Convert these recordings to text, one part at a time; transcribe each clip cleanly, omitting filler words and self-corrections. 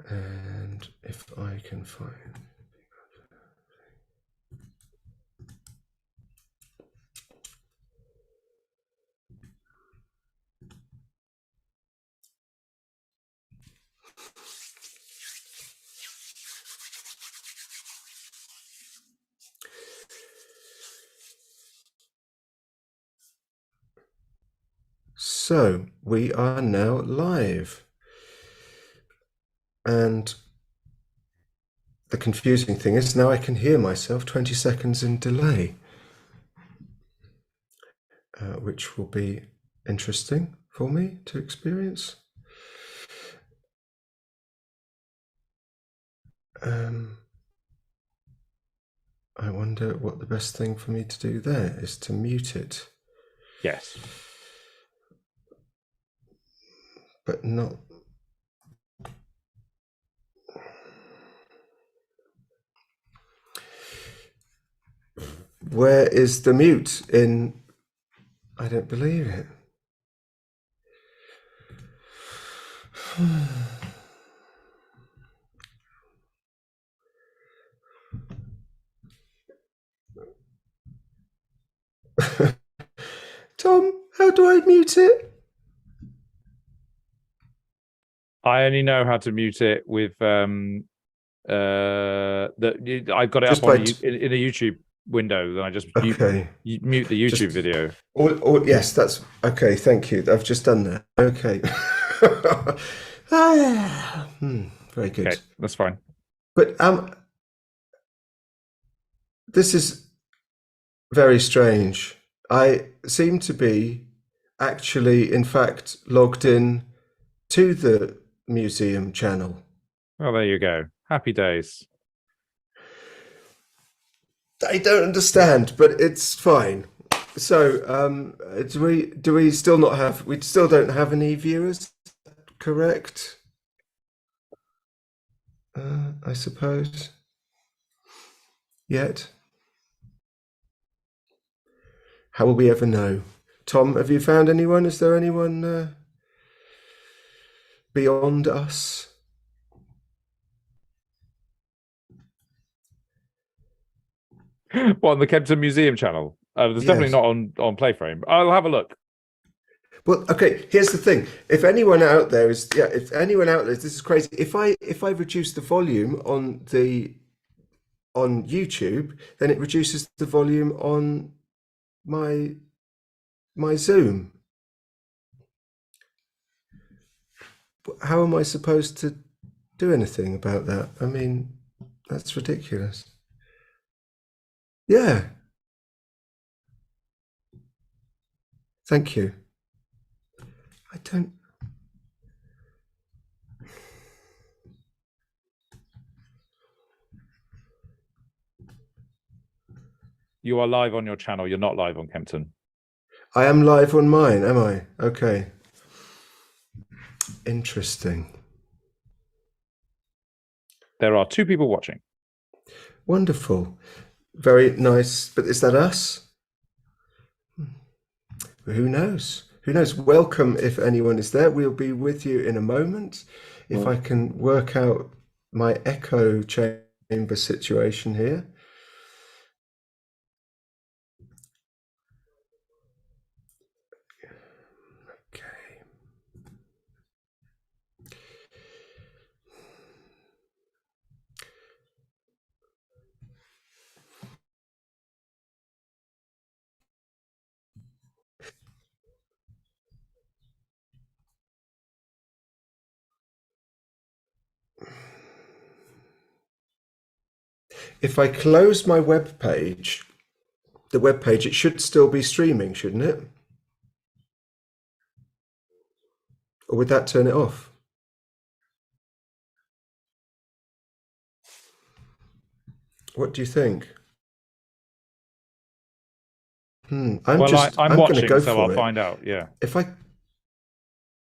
And if I can find... So we are now live. And the confusing thing is now I can hear myself 20 seconds in delay, which will be interesting for me to experience. I wonder what the best thing for me to do there is to mute it. Yes. But not... Where is the mute in... I don't believe it. Tom, how do I mute it? I only know how to mute it with I've got it Just up on in a YouTube window. Then I just mute the YouTube video. Yes, that's okay. Thank you. I've just done that. Okay. Very good. Okay, that's fine. But this is very strange. I seem to be actually, in fact, logged in to the museum channel. Well, there you go. Happy days. I don't understand, but it's fine. So, do we still not have? We still don't have any viewers, correct? I suppose. Yet. How will we ever know? Tom, have you found anyone? Is there anyone beyond us? Well, on the Kempton Museum channel. There's definitely not on Playframe. I'll have a look. Well, okay. Here's the thing: if anyone out there is, this is crazy. If I reduce the volume on YouTube, then it reduces the volume on my Zoom. How am I supposed to do anything about that? I mean, that's ridiculous. Yeah. Thank you. I don't... You are live on your channel. You're not live on Kempton. I am live on mine, am I? Okay. Interesting. There are 2 people watching. Wonderful. Very nice. But is that us? Who knows? Who knows? Welcome if anyone is there. We'll be with you in a moment. If I can work out my echo chamber situation here. Okay. If I close my web page, it should still be streaming, shouldn't it? Or would that turn it off? What do you think? I'm watching, go so for I'll it. find out. Yeah.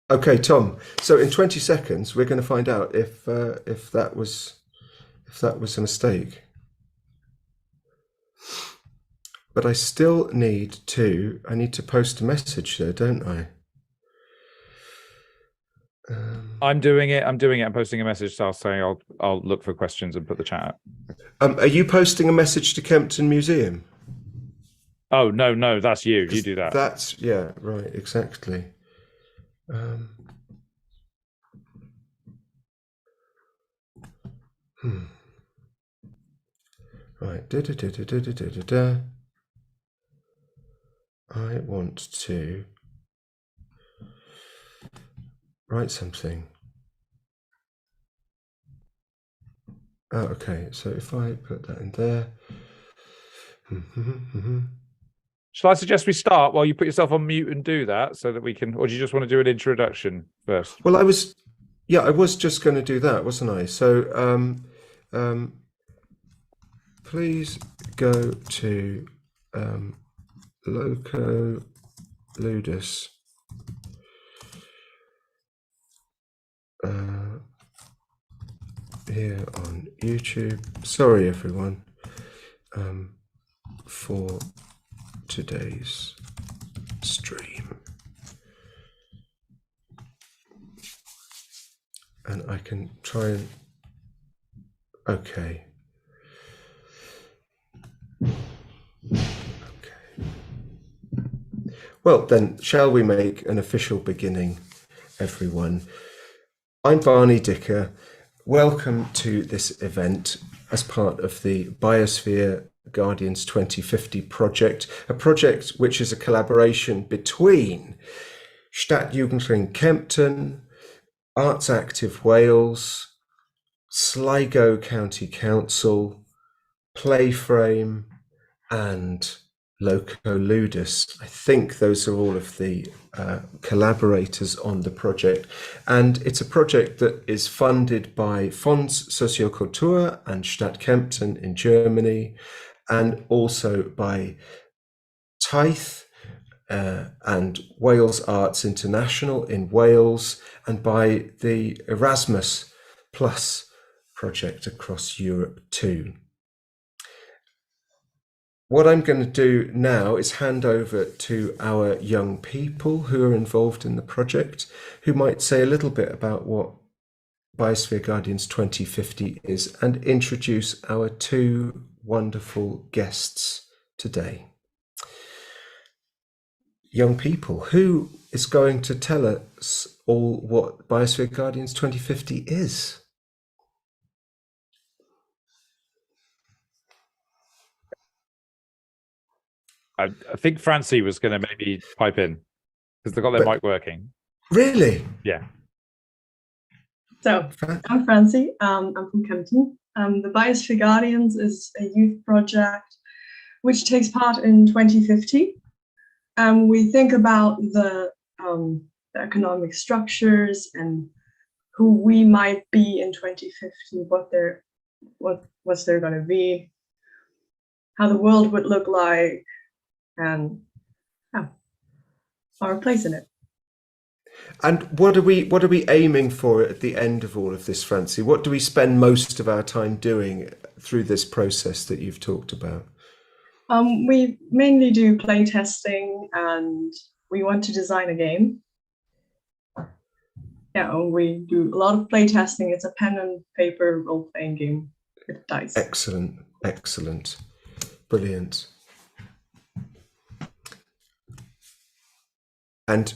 Okay, Tom. So in 20 seconds, we're going to find out if that was a mistake. But I still need to post a message there, don't I? I'm doing it. I'm posting a message. So I'll say I'll look for questions and put the chat up. Are you posting a message to Kempton Museum? Oh no, that's you. You do that. That's right, exactly. Right. I want to write something. Oh, okay. So if I put that in there. Shall I suggest we start while you put yourself on mute and do that so that we can, or do you just want to do an introduction first? Well, I was just going to do that, wasn't I? So, please go to Loco Ludus. Here on YouTube. Sorry, everyone, for today's stream. And I can try and... Okay. Well, then, shall we make an official beginning, everyone? I'm Barney Dicker. Welcome to this event as part of the Biosphere Guardians 2050 project, a project which is a collaboration between Stadtjugendring Kempton, Arts Active Wales, Sligo County Council, Playframe, and Loco Ludus. I think those are all of the collaborators on the project. And it's a project that is funded by Fonds Soziokultur and Stadt Kempten in Germany, and also by Tithe and Wales Arts International in Wales, and by the Erasmus Plus project across Europe too. What I'm going to do now is hand over to our young people who are involved in the project, who might say a little bit about what Biosphere Guardians 2050 is, and introduce our two wonderful guests today. Young people, who is going to tell us all what Biosphere Guardians 2050 is? I think Francie was going to maybe pipe in because they've got their mic working. Really? Yeah. So I'm Francie. I'm from Kempton. The Biosphere Guardians is a youth project which takes part in 2050. We think about the economic structures and who we might be in 2050, what's there going to be, how the world would look like, and our place in it. And what are we aiming for at the end of all of this, Francie? What do we spend most of our time doing through this process that you've talked about? We mainly do play testing, and we want to design a game. Yeah, we do a lot of play testing. It's a pen and paper role-playing game with dice. Excellent, brilliant. And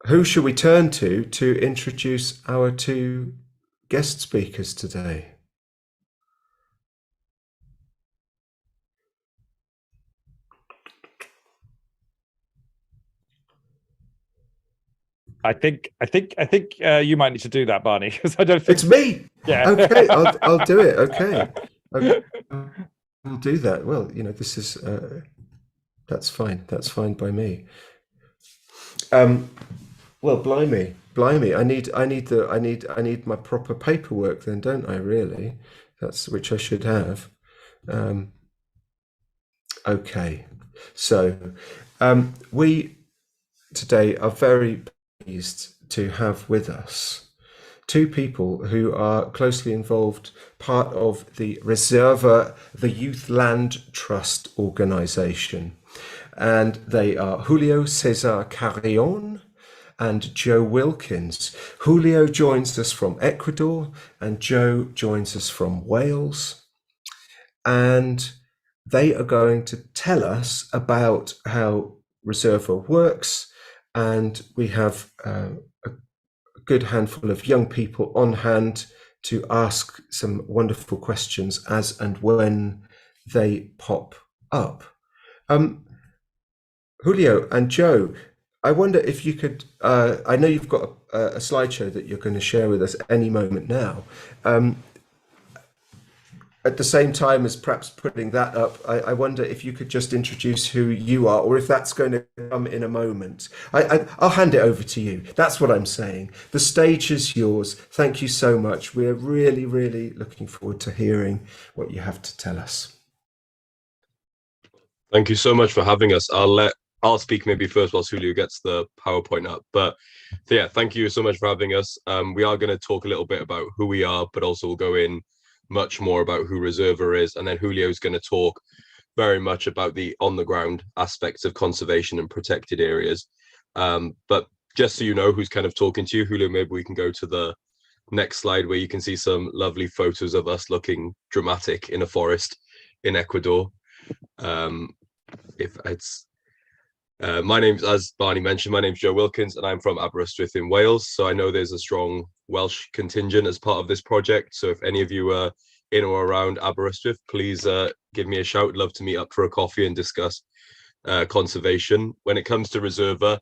who should we turn to introduce our two guest speakers today? I think you might need to do that, Barney, because I don't think it's me. Yeah. Okay, I'll do it. Okay, I'll do that. Well, this is that's fine. That's fine by me. Well, blimey. I need my proper paperwork then, don't I? Really, which I should have. Okay, so we today are very pleased to have with us two people who are closely involved, part of the Reserva, the Youth Land Trust organization. And they are Julio Cesar Carrion and Joe Wilkins. Julio joins us from Ecuador and Joe joins us from Wales. And they are going to tell us about how Reserva works. And we have a good handful of young people on hand to ask some wonderful questions as and when they pop up. Julio and Joe, I wonder if you could, I know you've got a slideshow that you're going to share with us any moment now. At the same time as perhaps putting that up, I wonder if you could just introduce who you are, or if that's going to come in a moment. I'll hand it over to you. That's what I'm saying. The stage is yours. Thank you so much. We're really, really looking forward to hearing what you have to tell us. Thank you so much for having us. I'll speak maybe first whilst Julio gets the PowerPoint up. But yeah, thank you so much for having us. We are going to talk a little bit about who we are, but also we'll go in much more about who Reserva is. And then Julio's going to talk very much about the on-the-ground aspects of conservation and protected areas. But just so you know who's kind of talking to you, Julio, maybe we can go to the next slide where you can see some lovely photos of us looking dramatic in a forest in Ecuador. My name's, as Barney mentioned, my name's Joe Wilkins and I'm from Aberystwyth in Wales. So I know there's a strong Welsh contingent as part of this project. So if any of you are in or around Aberystwyth, please give me a shout. Love to meet up for a coffee and discuss conservation. When it comes to Reserva,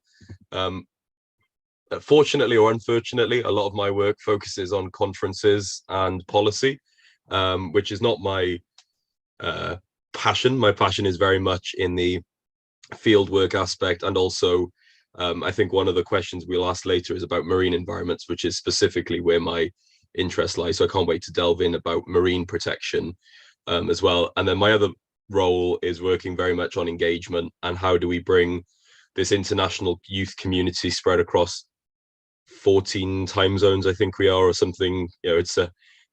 fortunately or unfortunately, a lot of my work focuses on conferences and policy, which is not my passion. My passion is very much in the field work aspect, and also I think one of the questions we'll ask later is about marine environments, which is specifically where my interest lies. So I can't wait to delve in about marine protection as well. And then my other role is working very much on engagement and how do we bring this international youth community spread across 14 time zones, I think we are, or something. You know,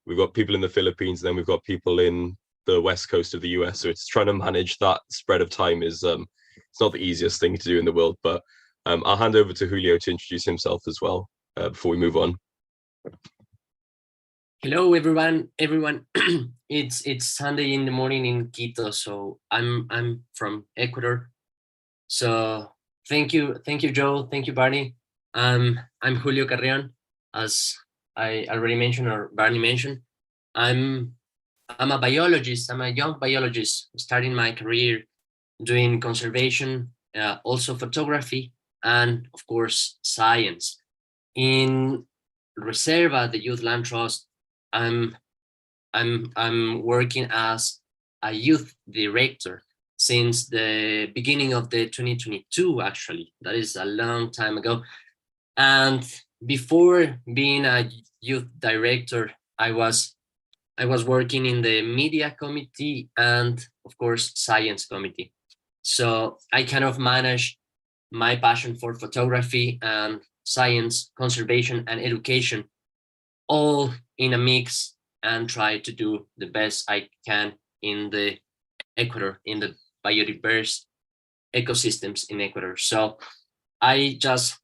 we've got people in the Philippines, and then we've got people in the west coast of the US. So it's trying to manage that spread of time is it's not the easiest thing to do in the world. But I'll hand over to Julio to introduce himself as well before we move on. Hello, everyone. It's Sunday in the morning in Quito, so I'm from Ecuador. So thank you, Joe. Thank you, Barney. I'm Julio Carrion, as I already mentioned or Barney mentioned. I'm a biologist. I'm a young biologist starting my career doing conservation, also photography, and of course science. In Reserva, the Youth Land Trust, I'm working as a youth director since the beginning of the 2022. Actually, that is a long time ago. And before being a youth director, I was working in the media committee and of course science committee. So I kind of manage my passion for photography and science, conservation and education all in a mix, and try to do the best I can in the Ecuador, in the biodiverse ecosystems in Ecuador. So I just,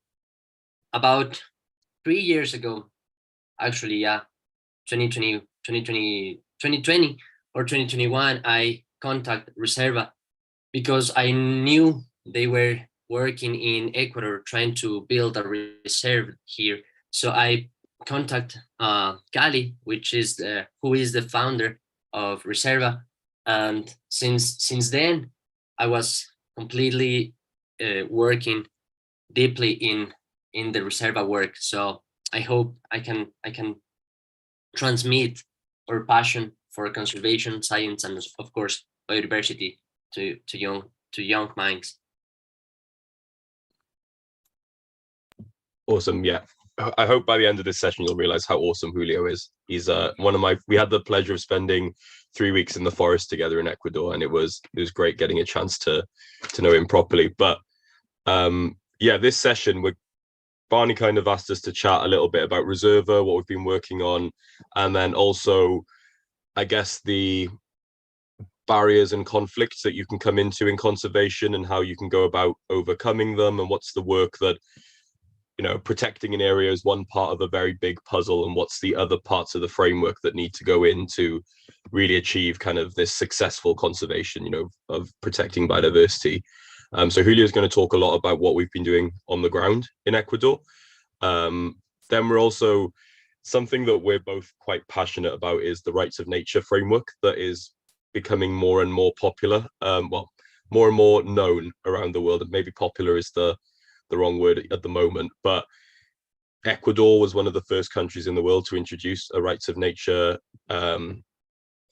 about 3 years ago, actually, 2020 or 2021, I contacted Reserva because I knew they were working in Ecuador trying to build a reserve here. So I contact Cali, who is the founder of Reserva, and since then I was completely working deeply in the Reserva work. So I hope I can transmit our passion for conservation, science, and of course biodiversity to young minds. Awesome. Yeah. I hope by the end of this session, you'll realize how awesome Julio is. He's we had the pleasure of spending 3 weeks in the forest together in Ecuador, and it was great getting a chance to know him properly. But yeah, this session, Barney kind of asked us to chat a little bit about Reserva, what we've been working on, and then also, I guess, the barriers and conflicts that you can come into in conservation and how you can go about overcoming them, and what's the work that protecting an area is one part of a very big puzzle, and what's the other parts of the framework that need to go in to really achieve kind of this successful conservation, of protecting biodiversity. So Julio is going to talk a lot about what we've been doing on the ground in Ecuador. Then we're also, something that we're both quite passionate about is the rights of nature framework that is becoming more and more popular, more and more known around the world. And maybe popular is the wrong word at the moment, but Ecuador was one of the first countries in the world to introduce a rights of nature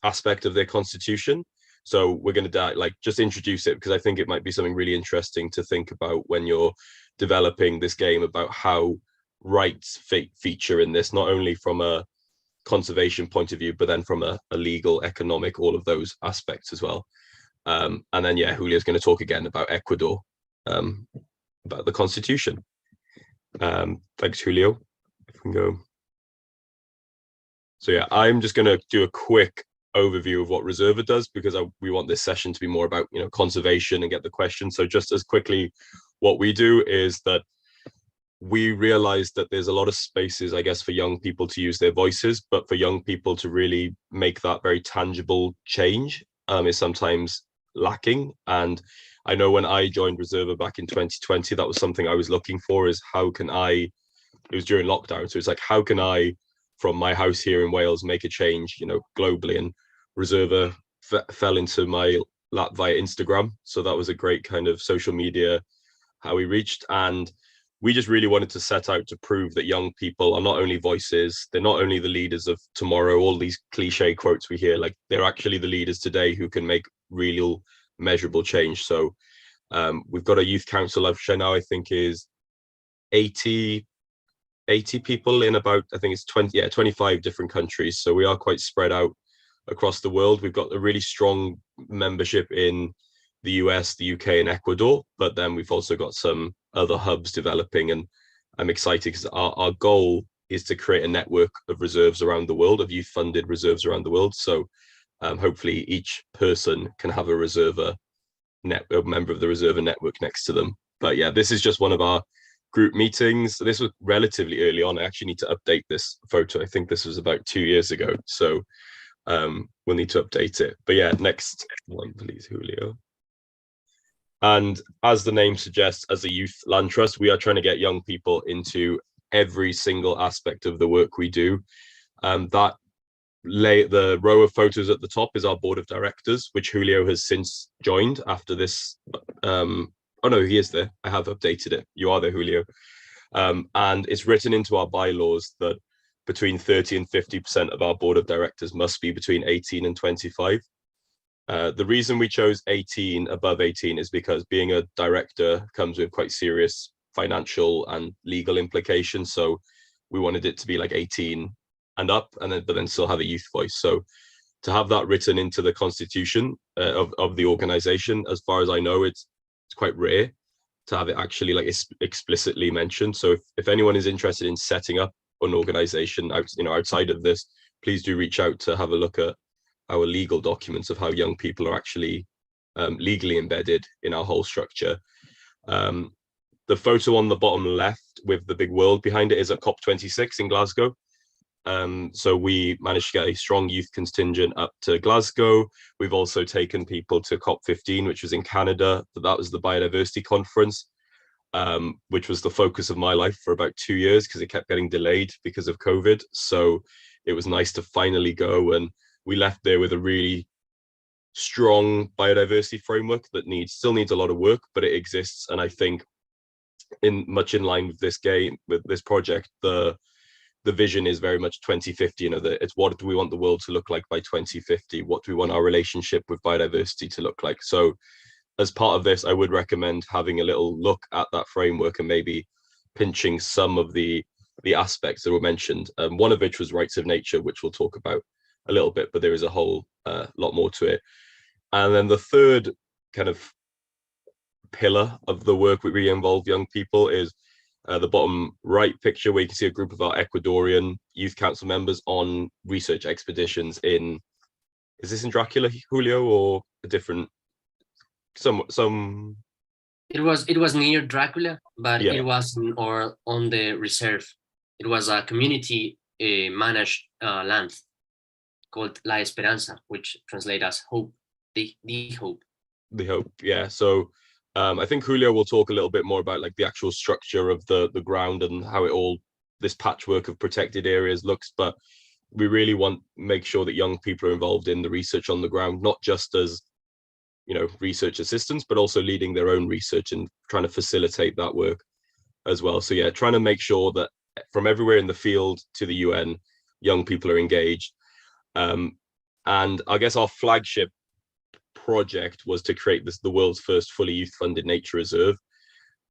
aspect of their constitution. So we're going to just introduce it, because I think it might be something really interesting to think about when you're developing this game, about how rights feature in this, not only from a conservation point of view, but then from a legal, economic, all of those aspects as well. And then Julio's going to talk again about Ecuador, about the constitution. Thanks, Julio. If we can go. So I'm just going to do a quick overview of what Reserva does, because we want this session to be more about conservation and get the questions. So just as quickly, what we do is that we realize that there's a lot of spaces, I guess, for young people to use their voices, but for young people to really make that very tangible change is sometimes lacking. And I know when I joined Reserva back in 2020, that was something I was looking for, is it was during lockdown. So it's like, how can I, from my house here in Wales, make a change, globally? And Reserva fell into my lap via Instagram. So that was a great kind of social media, how we reached. And we just really wanted to set out to prove that young people are not only voices, they're not only the leaders of tomorrow, all these cliche quotes we hear, like they're actually the leaders today who can make real measurable change. So we've got a youth council, which now I think is 80 people in about, I think it's 25 different countries. So we are quite spread out across the world. We've got a really strong membership in the US, the UK, and Ecuador, but then we've also got some other hubs developing, and I'm excited because our goal is to create a network of reserves around the world, of youth-funded reserves around the world. So hopefully each person can have a member of the Reserva network next to them. But this is just one of our group meetings. This was relatively early on. I actually need to update this photo. I think this was about 2 years ago. So we'll need to update it. But next one, please, Julio. And as the name suggests, as a youth land trust, we are trying to get young people into every single aspect of the work we do. The row of photos at the top is our board of directors, which Julio has since joined after this. Oh no, he is there. I have updated it. You are there, Julio. And it's written into our bylaws that between 30 and 50% of our board of directors must be between 18 and 25. The reason we chose above 18 is because being a director comes with quite serious financial and legal implications. So we wanted it to be like 18 and up, but then still have a youth voice. So to have that written into the constitution of the organization, as far as I know, it's quite rare to have it actually explicitly mentioned. So if anyone is interested in setting up an organization outside of this, please do reach out to have a look at our legal documents of how young people are actually legally embedded in our whole structure. The photo on the bottom left with the big world behind it is at COP26 in Glasgow. So we managed to get a strong youth contingent up to Glasgow. We've also taken people to COP15, which was in Canada. That was the biodiversity conference, which was the focus of my life for about 2 years because it kept getting delayed because of COVID. So it was nice to finally go, and we left there with a really strong biodiversity framework that still needs a lot of work, but it exists. And I think much in line with this game, with this project, the vision is very much 2050. It's what do we want the world to look like by 2050? What do we want our relationship with biodiversity to look like? So as part of this, I would recommend having a little look at that framework and maybe pinching some of the aspects that were mentioned. One of which was rights of nature, which we'll talk about a little bit, but there is a whole lot more to it. And then the third kind of pillar of the work we involve young people is the bottom right picture, where you can see a group of our Ecuadorian youth council members on research expeditions is this in Dracula, Julio, or a different, some It was near Dracula, but Yeah. it was on the reserve. It was a community managed land called La Esperanza, which translates as hope, the hope. The hope, yeah. So I think Julio will talk a little bit more about like the actual structure of the ground and how it all, this patchwork of protected areas looks, but we really want make sure that young people are involved in the research on the ground, not just as, you know, research assistants, but also leading their own research and trying to facilitate that work as well. So yeah, trying to make sure that from everywhere in the field to the UN, young people are engaged. And I guess our flagship project was to create the world's first fully youth funded nature reserve.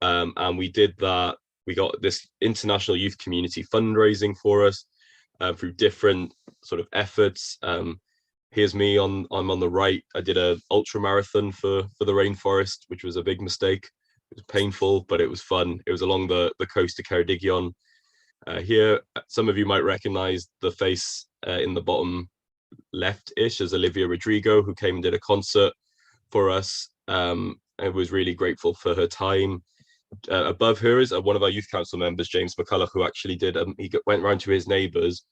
And we did that. We got this international youth community fundraising for us through different sort of efforts. Here's me I'm on the right. I did a ultra marathon for the rainforest, which was a big mistake. It was painful, but it was fun. It was along the coast of Ceredigion. Here, some of you might recognize the face in the bottom left-ish as Olivia Rodrigo, who came and did a concert for us. I was really grateful for her time. Above her is one of our youth council members, James McCullough, who actually did, he went round to his neighbours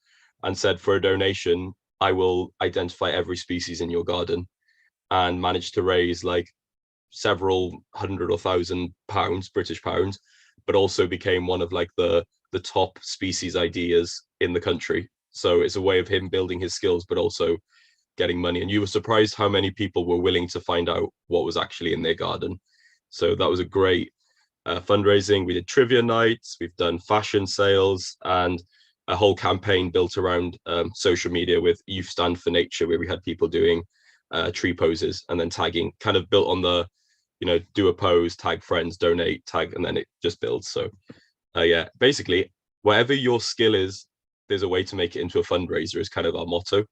and said, for a donation, I will identify every species in your garden, and managed to raise like several hundred or £1,000, British pounds, but also became one of like the top species ideas in the country. So it's a way of him building his skills, but also getting money. And you were surprised how many people were willing to find out what was actually in their garden. So that was a great fundraising. We did trivia nights, we've done fashion sales, and a whole campaign built around social media with Youth Stand for Nature, where we had people doing tree poses and then tagging, kind of built on the, you know, do a pose, tag friends, donate, tag, and then it just builds. So yeah, basically, whatever your skill is, there's a way to make it into a fundraiser is kind of our motto.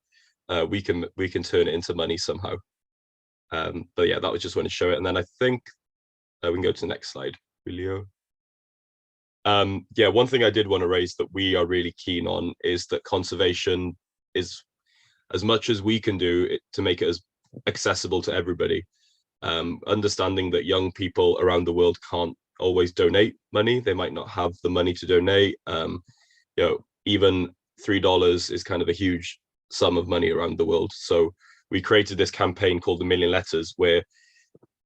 We can turn it into money somehow. But yeah, that was just want to show it. And then I think we can go to the next slide, Julio. Yeah, one thing I did want to raise that we are really keen on is that conservation is, as much as we can do it to make it as accessible to everybody, understanding that young people around the world can't always donate money. They might not have the money to donate. You know, even $3 is kind of a huge sum of money around the world. So we created this campaign called the Million Letters, where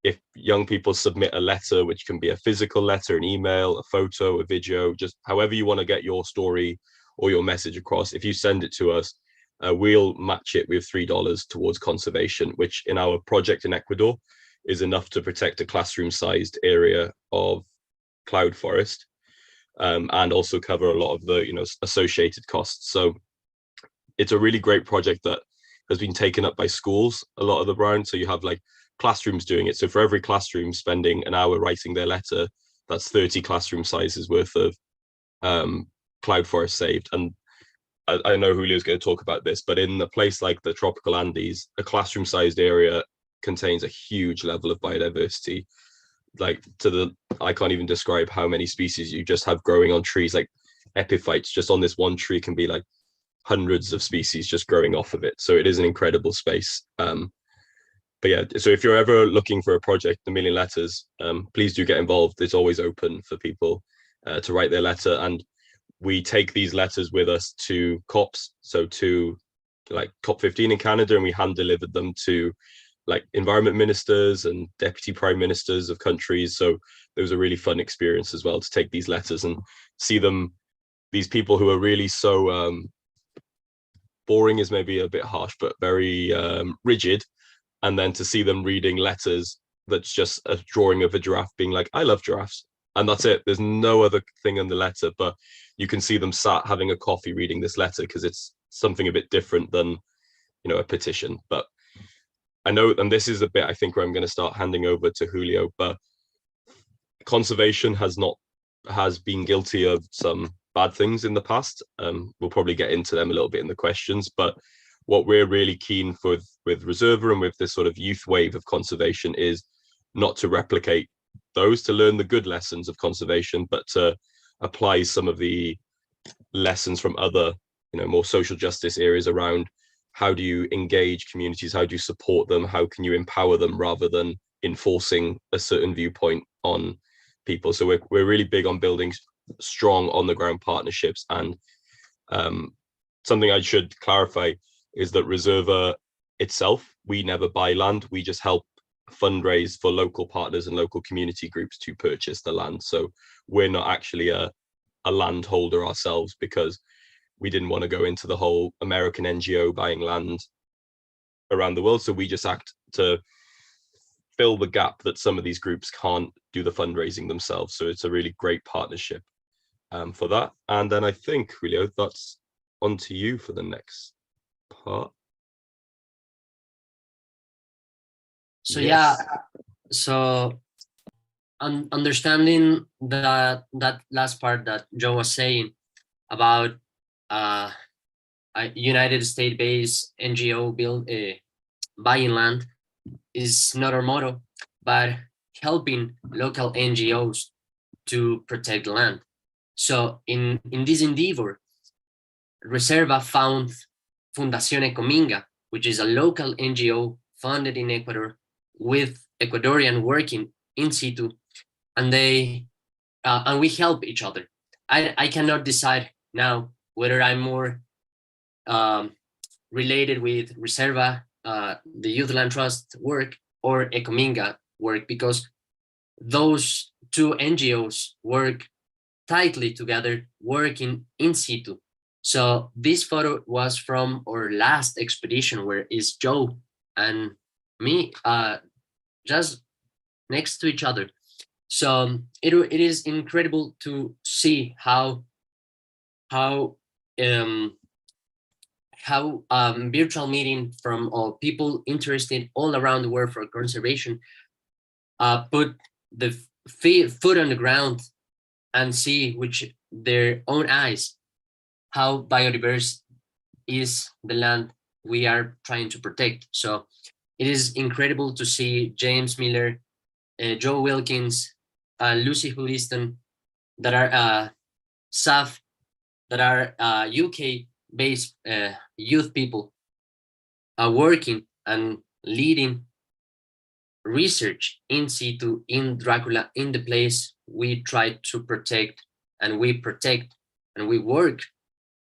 if young people submit a letter, which can be a physical letter, an email, a photo, a video, just however you want to get your story or your message across, if you send it to us, we'll match it with $3 towards conservation, which in our project in Ecuador is enough to protect a classroom-sized area of cloud forest, and also cover a lot of the, you know, associated costs. So it's a really great project that has been taken up by schools a lot of the round. So you have like classrooms doing it. So for every classroom spending an hour writing their letter, that's 30 classroom sizes worth of cloud forest saved. And I know Julio's going to talk about this, but in a place like the tropical Andes, a classroom sized area contains a huge level of biodiversity. Like I can't even describe how many species you just have growing on trees. Like epiphytes just on this one tree can be like hundreds of species just growing off of it. So it is an incredible space. But yeah, so if you're ever looking for a project, the Million Letters, please do get involved. It's always open for people to write their letter. And we take these letters with us to COPs, so to like COP15 in Canada, and we hand delivered them to like environment ministers and deputy prime ministers of countries. So it was a really fun experience as well to take these letters and see them, these people who are really so boring is maybe a bit harsh, but very rigid. And then to see them reading letters that's just a drawing of a giraffe being like, I love giraffes. And that's it. There's no other thing in the letter, but you can see them sat having a coffee reading this letter because it's something a bit different than, you know, a petition. But I know, and this is a bit I think where I'm going to start handing over to Julio, but conservation has been guilty of some bad things in the past. We'll probably get into them a little bit in the questions, but what we're really keen for with Reserva and with this sort of youth wave of conservation is not to replicate those, to learn the good lessons of conservation, but to apply some of the lessons from other, you know, more social justice areas around how do you engage communities, how do you support them, how can you empower them rather than enforcing a certain viewpoint on people. So we're really big on building strong on the ground partnerships. And something I should clarify is that Reserva itself, we never buy land. We just help fundraise for local partners and local community groups to purchase the land. So we're not actually a landholder ourselves, because we didn't want to go into the whole American NGO buying land around the world. So we just act to fill the gap that some of these groups can't do the fundraising themselves. So it's a really great partnership for that. And then I think, Julio, that's on to you for the next part. So Yes. yeah, so understanding that last part that Joe was saying about a United States-based NGO buying land is not our motto, but helping local NGOs to protect the land. So in this endeavor, Reserva found Fundación Ecominga, which is a local NGO funded in Ecuador with Ecuadorian working in situ, and they and we help each other. I cannot decide now whether I'm more related with Reserva, the Youth Land Trust work, or Ecominga work, because those two NGOs work tightly together, working in situ. So this photo was from our last expedition, where is Joe and me just next to each other. So it is incredible to see how virtual meeting from all people interested all around the world for conservation put the foot on the ground and see with their own eyes how biodiverse is the land we are trying to protect. So it is incredible to see James Miller, Joe Wilkins, Lucy Huliston, that are SAF, that are UK-based youth people working and leading research in situ in Dracula, in the place we try to protect, and we protect and we work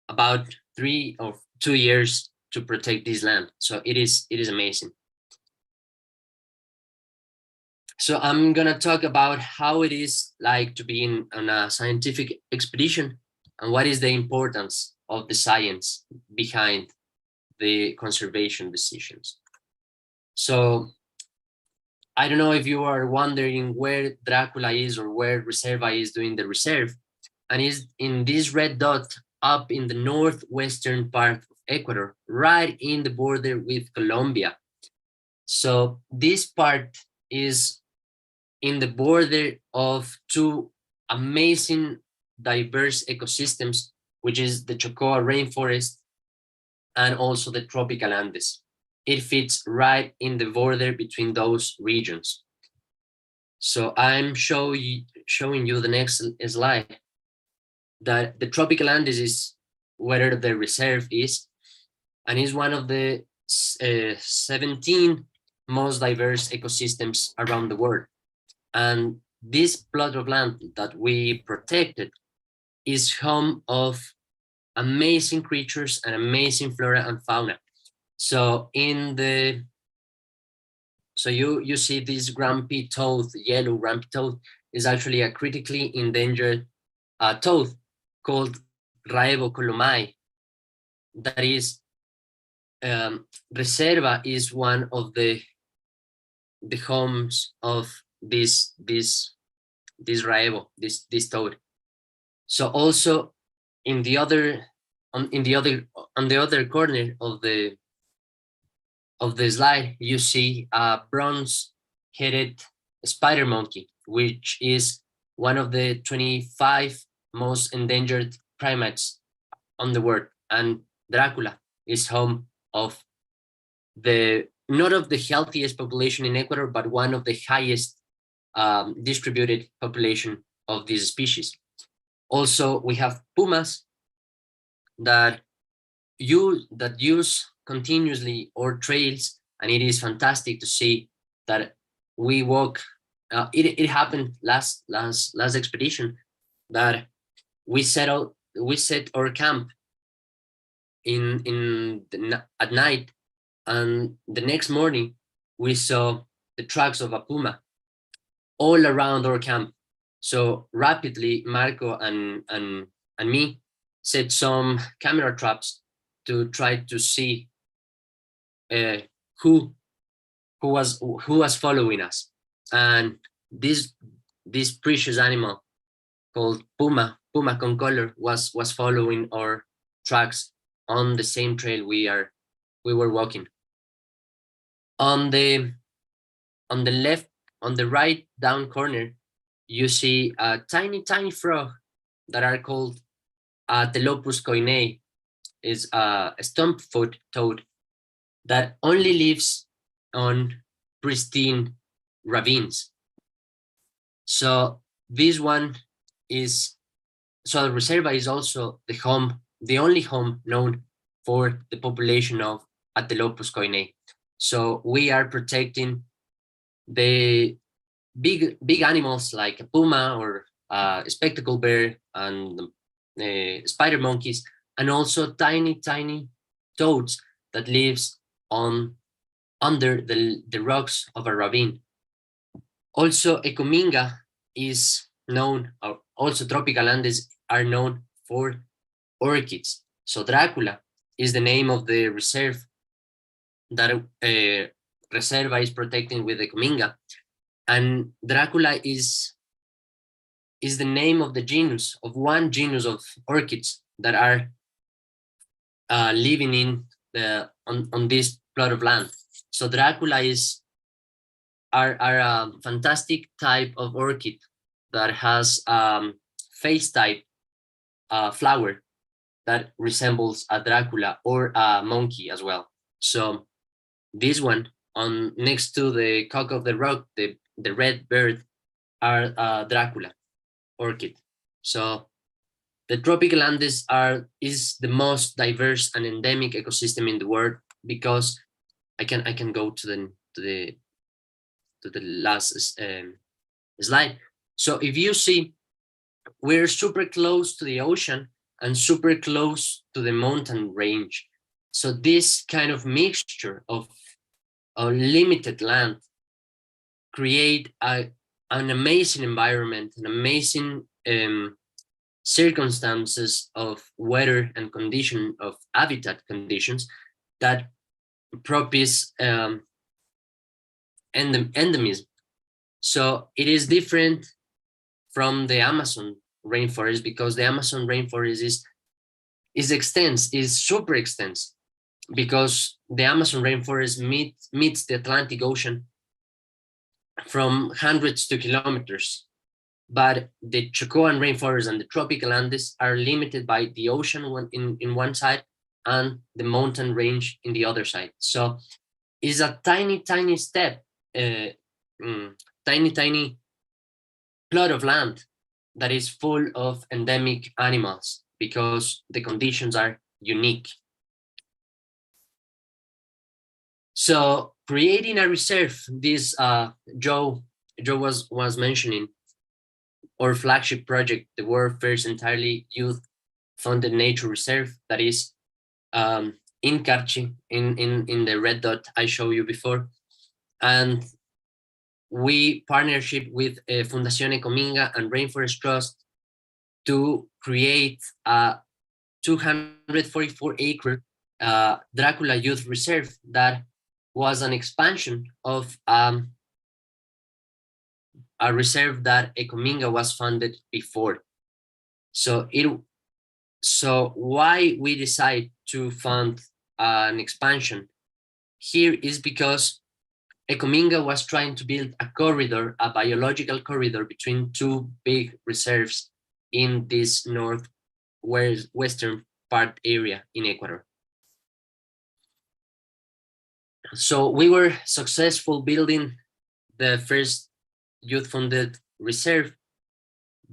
about 3 or 2 years to protect this land. So it is amazing. So I'm gonna talk about how it is like to be on a scientific expedition and what is the importance of the science behind the conservation decisions. So I don't know if you are wondering where Dracula is or where Reserva is doing the reserve, and is in this red dot up in the northwestern part of Ecuador, right in the border with Colombia. So this part is in the border of two amazing diverse ecosystems, which is the Chocoa rainforest and also the tropical Andes. It fits right in the border between those regions. So I'm showing you the next slide, that the tropical Andes is where the reserve is, and is one of the 17 most diverse ecosystems around the world. And this plot of land that we protected is home of amazing creatures and amazing flora and fauna. So you see this grumpy toad, yellow grumpy toad, is actually a critically endangered toad called Raevo colomai. That is, Reserva is one of the homes of this Raevo, this toad. So also on the other corner of the slide, you see a bronze-headed spider monkey, which is one of the 25 most endangered primates on the world. And Dracula is home of not of the healthiest population in Ecuador, but one of the highest distributed population of this species. Also, we have pumas that use continuously our trails, and it is fantastic to see that we walk it happened last expedition that we set our camp at night, and the next morning we saw the tracks of a puma all around our camp. So rapidly, Marco and me set some camera traps to try to see who was following us. And this precious animal called puma con color was following our tracks on the same trail we were walking. On the right down corner, you see a tiny frog that are called Telopus koinei. Is a stump-foot toad that only lives on pristine ravines. So this one is, so the Reserva is also the only home known for the population of Atelopus koinei. So we are protecting the big animals like a puma or a spectacle bear and spider monkeys, and also tiny toads that lives under the rocks of a ravine. Also, Ecominga is known, or also tropical Andes are known for orchids. So Dracula is the name of the reserve that Reserva is protecting with Ecominga, and Dracula is the name of the genus, of one genus of orchids that are living in on this plot of land. So Dracula are a fantastic type of orchid that has face type flower that resembles a Dracula or a monkey as well. So this one on next to the cock of the rock, the red bird, are Dracula orchid. So the tropical Andes is the most diverse and endemic ecosystem in the world, because I can go to the last slide. So if you see, we're super close to the ocean and super close to the mountain range. So this kind of mixture of limited land create an amazing environment, an amazing circumstances of weather and condition of habitat conditions that propice endemism. So it is different from the Amazon rainforest, because the Amazon rainforest is super extensive, because the Amazon rainforest meets the Atlantic Ocean from hundreds to kilometers. But the Chocoan rainforest and the tropical Andes are limited by the ocean in one side and the mountain range in the other side. So it's a tiny step, tiny plot of land that is full of endemic animals, because the conditions are unique. So creating a reserve, this Joe was mentioning, our flagship project, the world's first entirely youth-funded nature reserve, that is in Carchi, in the red dot I showed you before. And we partnership with Fundación Ecominga and Rainforest Trust to create a 244-acre Dracula Youth Reserve that was an expansion of a reserve that Ecominga was funded before. So why we decide to fund an expansion here is because Ecominga was trying to build a corridor, a biological corridor between two big reserves in this northwestern part area in Ecuador. So we were successful building the first youth-funded reserve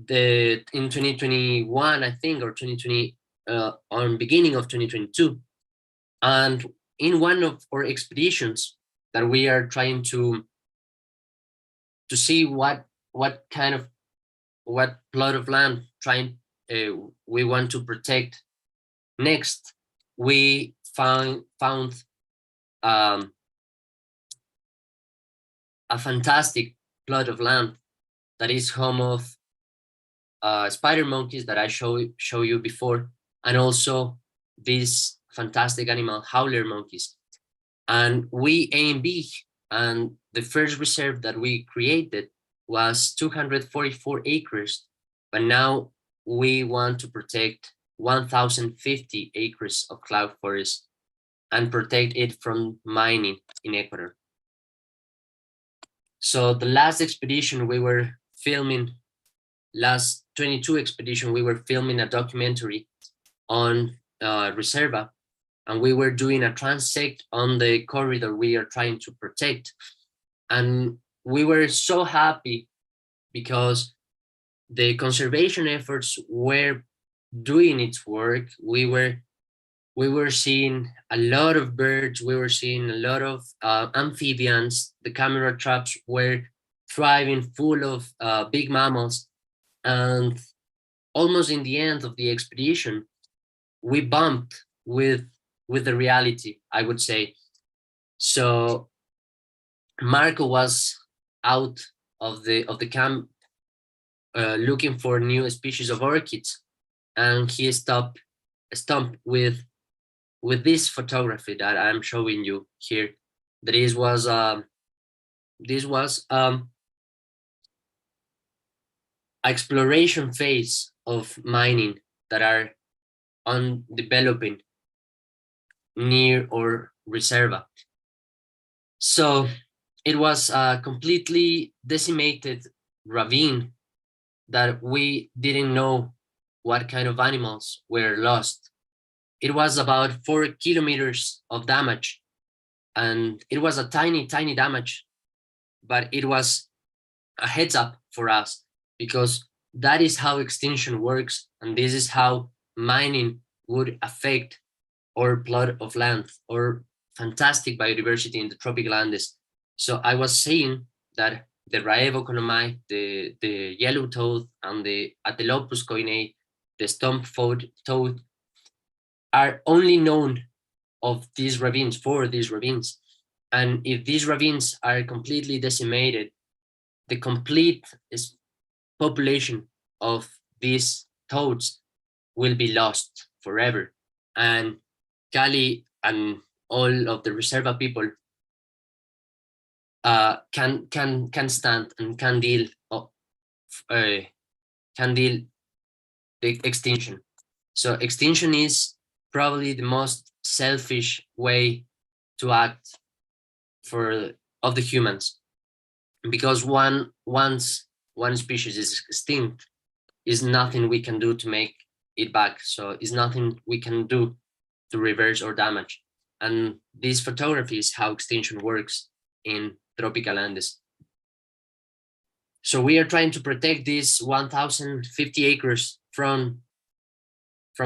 in 2021, I think, or 2020, on beginning of 2022. And in one of our expeditions that we are trying to to see what plot of land we want to protect. Next, we found a fantastic plot of land that is home of spider monkeys that I show you before, and also this fantastic animal, howler monkeys. And we aim big, and the first reserve that we created was 244 acres, but now we want to protect 1,050 acres of cloud forest and protect it from mining in Ecuador. So the last expedition we were filming, last 22 expedition, we were filming a documentary on Reserva, and we were doing a transect on the corridor we are trying to protect. And we were so happy because the conservation efforts were doing its work. We were seeing a lot of birds, we were seeing a lot of amphibians, the camera traps were thriving, full of big mammals. And almost in the end of the expedition, we bumped with the reality, I would say. So Marco was out of the camp looking for new species of orchids, and he stumped with this photography that I'm showing you here. This was exploration phase of mining that are on developing near our Reserva. So it was a completely decimated ravine that we didn't know what kind of animals were lost. It was about 4 kilometers of damage, and it was a tiny damage, but it was a heads up for us, because that is how extinction works, and this is how mining would affect our plot of land or fantastic biodiversity in the tropical Andes. So I was saying that the Raevo conomai, the yellow toad, and the Atelopus coinei, the stump-foot toad, are only known of these ravines, for these ravines. And if these ravines are completely decimated, the complete population of these toads will be lost forever. And Cali and all of the Reserva people can stand and can deal the extinction. So extinction is probably the most selfish way to act of the humans, because once one species is extinct, is nothing we can do to make it back. So it's nothing we can do to reverse or damage. And this photography is how extinction works in tropical Andes. So we are trying to protect these 1,050 acres from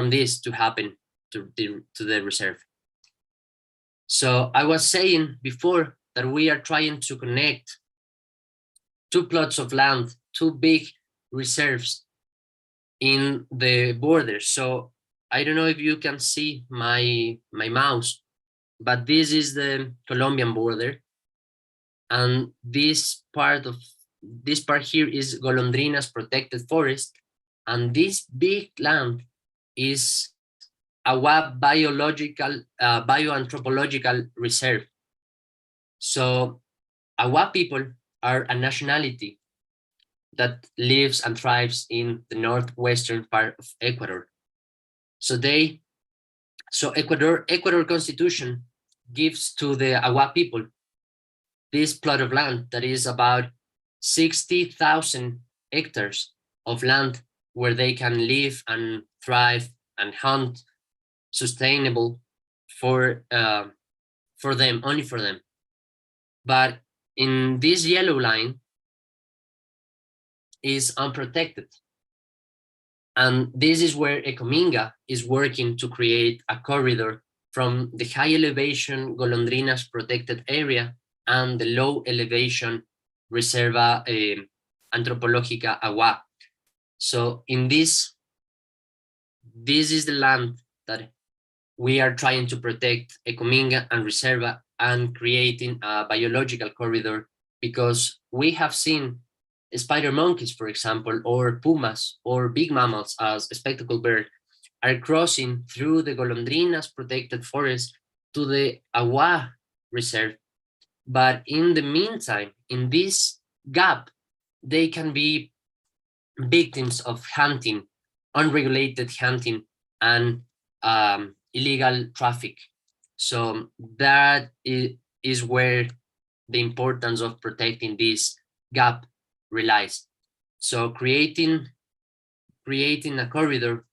this to happen to the reserve. So I was saying before that we are trying to connect 2 plots of land, 2 big reserves in the border. So I don't know if you can see my mouse, but this is the Colombian border, and this part here is Golondrinas protected forest, and this big land is a bioanthropological reserve. So Awa people are a nationality that lives and thrives in the northwestern part of Ecuador. So Ecuador Constitution gives to the Awa people this plot of land that is about 60,000 hectares of land where they can live and thrive and hunt sustainable for them, only for them. But in this yellow line is unprotected. And this is where Ecominga is working to create a corridor from the high elevation Golondrinas protected area and the low elevation Reserva Antropológica Agua. So in this is the land that we are trying to protect, Ecominga and Reserva, and creating a biological corridor, because we have seen spider monkeys, for example, or pumas, or big mammals as a spectacled bird, are crossing through the Golondrinas protected forest to the Agua Reserve. But in the meantime, in this gap, they can be victims of hunting, unregulated hunting, and illegal traffic. So that is where the importance of protecting this gap relies. So creating a corridor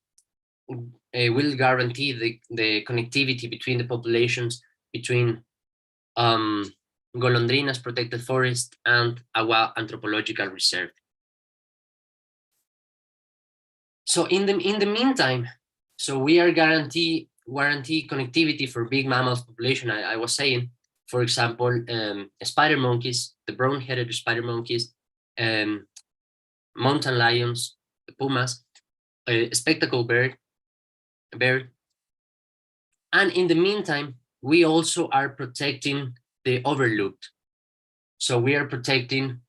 will guarantee the connectivity between the populations, between Golondrinas Protected Forest and Agua Anthropological Reserve. So in the meantime, so we are guarantee connectivity for big mammals population. I was saying, for example, spider monkeys, the brown-headed spider monkeys, mountain lions, pumas, spectacled bird. And in the meantime, we also are protecting the overlooked. So we are protecting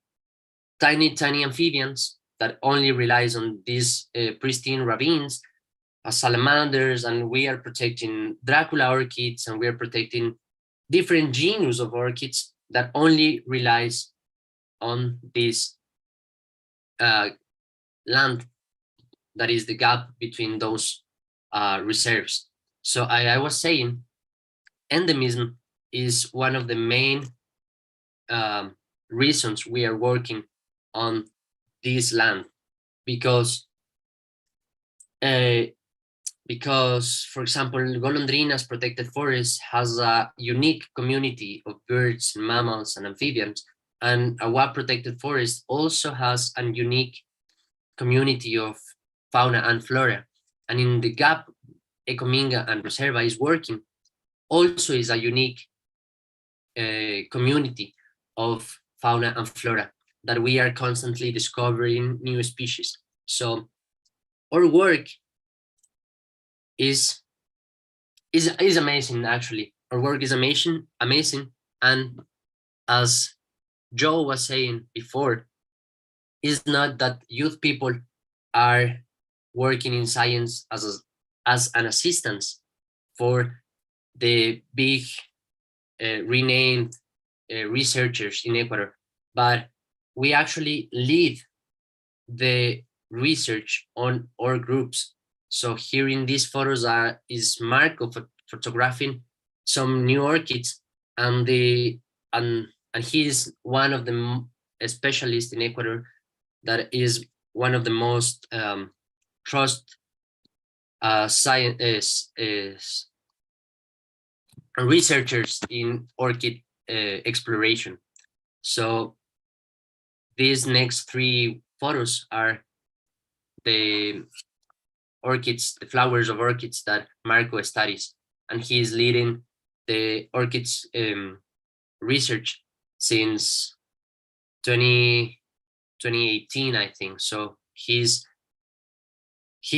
tiny amphibians that only relies on these pristine ravines, salamanders, and we are protecting Dracula orchids, and we are protecting different genus of orchids that only relies on this land that is the gap between those reserves. So I was saying, endemism is one of the main reasons we are working on this land, because for example, Golondrinas Protected Forest has a unique community of birds, mammals, and amphibians, and Agua Protected Forest also has a unique community of fauna and flora. And in the gap Ecominga and Reserva is working also is a unique community of fauna and flora that we are constantly discovering new species. So our work is amazing. Actually, our work is amazing, and as Joe was saying before, it's not that youth people are working in science as an assistance for the big renamed researchers in Ecuador, but we actually lead the research on our groups. So here in these photos is Marco photographing some new orchids, and he is one of the specialists in Ecuador that is one of the most trust science researchers in orchid exploration. So these next three photos are the orchids, the flowers of orchids that Marco studies, and he is leading the orchids research since 2018, I think. So he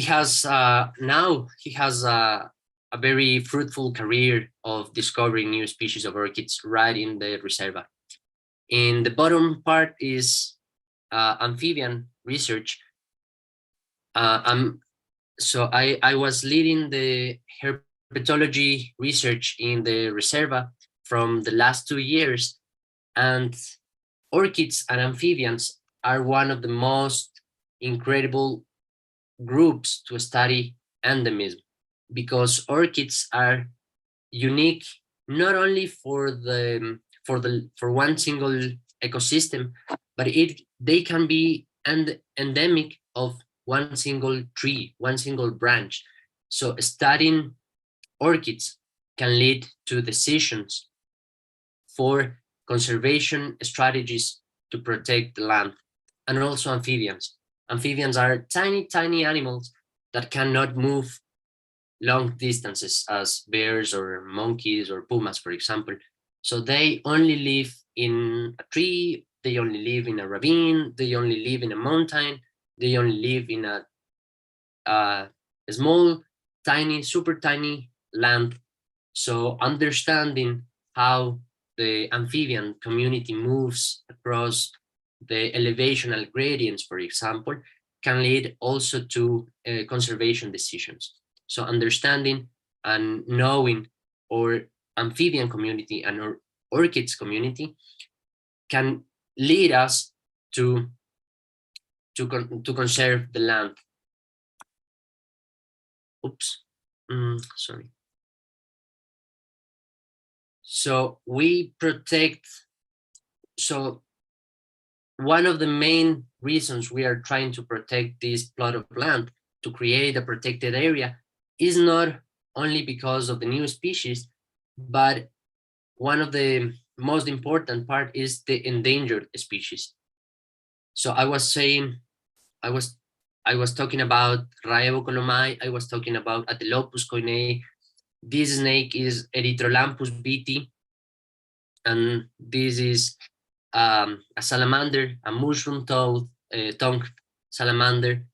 has now a very fruitful career of discovering new species of orchids right in the Reserva. In the bottom part is amphibian research. So I was leading the herpetology research in the Reserva from the last 2 years, and orchids and amphibians are one of the most incredible groups to study endemism, because orchids are unique not only for one single ecosystem, but they can be endemic of one single tree, one single branch. So studying orchids can lead to decisions for conservation strategies to protect the land. And also amphibians. Amphibians are tiny animals that cannot move long distances as bears or monkeys or pumas, for example. So they only live in a tree they only live in a ravine, they only live in a mountain, they only live in a small, tiny, super tiny land. So understanding how the amphibian community moves across the elevational gradients, for example, can lead also to conservation decisions. So understanding and knowing our amphibian community and our orchids community can lead us to conserve the land. Oops, sorry. So we protect. So one of the main reasons we are trying to protect this plot of land, to create a protected area, is not only because of the new species, but one of the most important part is the endangered species. So I was saying, I was talking about Raevo colomai, I was talking about Atelopus coinei. This snake is Erythrolampus beatei, and this is a salamander, a mushroom tongued salamander.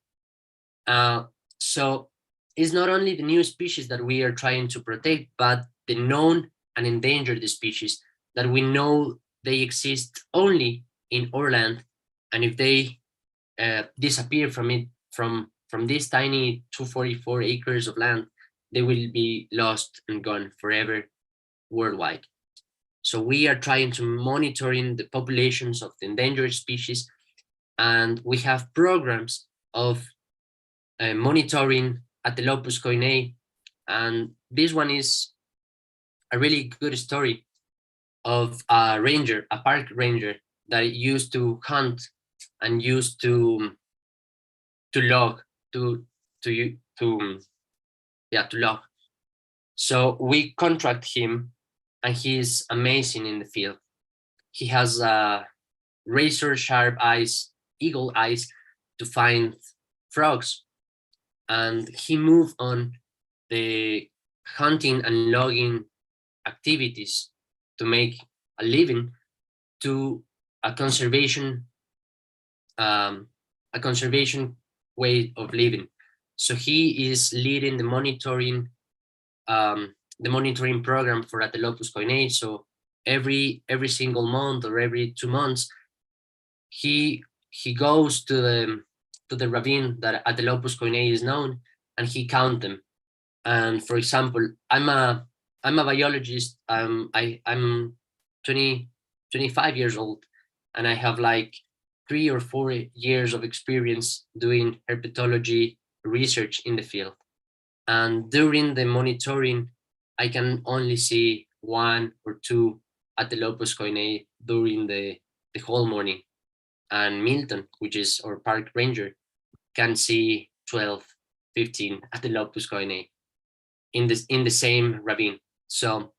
So it's not only the new species that we are trying to protect, but the known and endangered species that we know they exist only in our land, and if they disappear from this tiny 244 acres of land, they will be lost and gone forever worldwide. So we are trying to monitoring the populations of the endangered species, and we have programs of monitoring Atelopus coinei, and this one is a really good story of a ranger, a park ranger that used to hunt and used to log to log. So we contract him, and he's amazing in the field. He has razor sharp eyes, eagle eyes, to find frogs, and he moved on the hunting and logging activities to make a living to a conservation way of living. So he is leading the monitoring program for Atelopus coinei. So every single month or every 2 months, he goes to the ravine that Atelopus coinei is known, and he count them. And for example, I'm a biologist. I'm 25 years old, and I have like 3 or 4 years of experience doing herpetology research in the field. And during the monitoring, I can only see 1 or 2 Atelopus coinei during the whole morning. And Milton, which is our park ranger, can see 12, 15 Atelopus coinei in the same ravine. So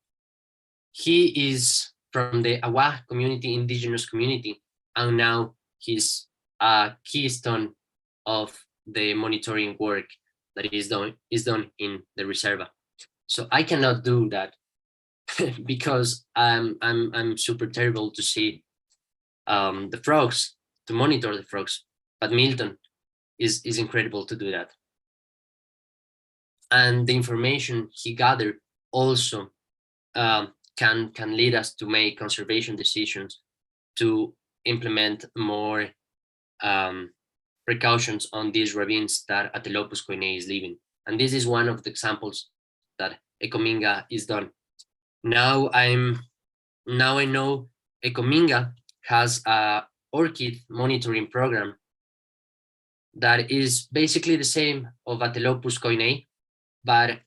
he is from the Awa community, indigenous community, and now he's a keystone of the monitoring work that is done in the Reserva. So I cannot do that because I'm super terrible to see the frogs, to monitor the frogs. But Milton is incredible to do that. And the information he gathered also can lead us to make conservation decisions, to implement more precautions on these ravines that Atelopus coinei is living. And this is one of the examples that Ecominga is done. Now I know Ecominga has a orchid monitoring program that is basically the same of Atelopus coinei, but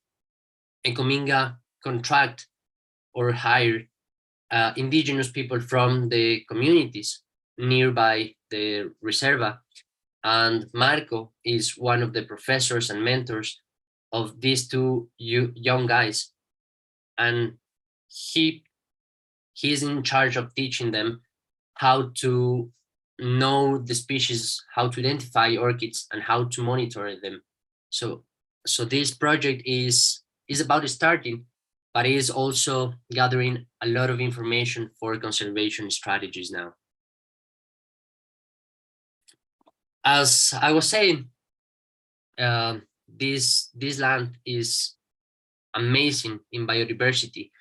Ecominga contract or hire indigenous people from the communities nearby the Reserva. And Marco is one of the professors and mentors of these 2 young guys. And he's in charge of teaching them how to know the species, how to identify orchids, and how to monitor them. So this project is about starting, but is also gathering a lot of information for conservation strategies now. as I was saying, this land is amazing in biodiversity.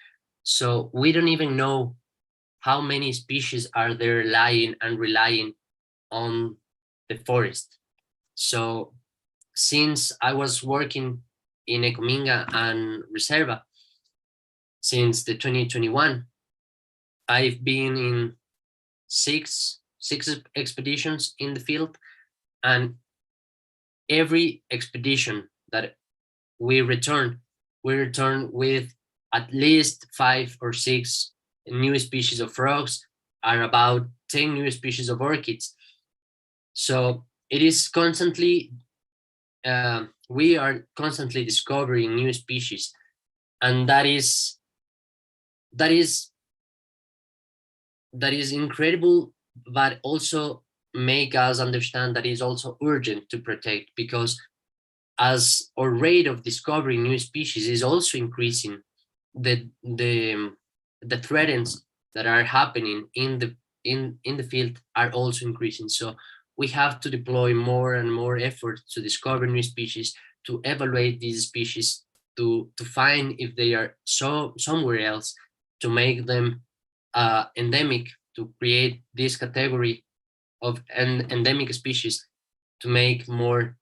So we don't even know how many species are there lying and relying on the forest. So since I was working in Ecominga and Reserva since the 2021, I've been in six expeditions in the field, and every expedition that we return with at least 5 or 6 new species of frogs and about 10 new species of orchids. So it is constantly, we are constantly discovering new species, and that is incredible, but also make us understand that it's also urgent to protect, because as our rate of discovering new species is also increasing, the threats that are happening in the field are also increasing. So we have to deploy more and more effort to discover new species, to evaluate these species, to find if they are somewhere else, to make them endemic, to create this category of endemic species, to make more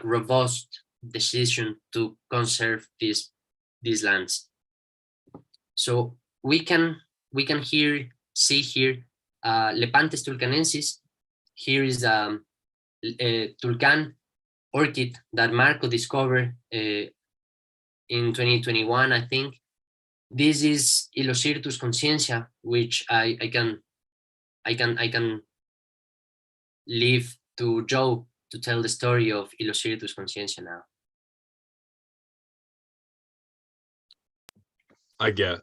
robust decision to conserve these lands. So we can see here Lepanthes tulcanensis. Here is a tulcan orchid that Marco discovered in 2021, I think. This is Ilocyrtus conscientia, which I can leave to Joe to tell the story of Ilocyrtus conscientia now.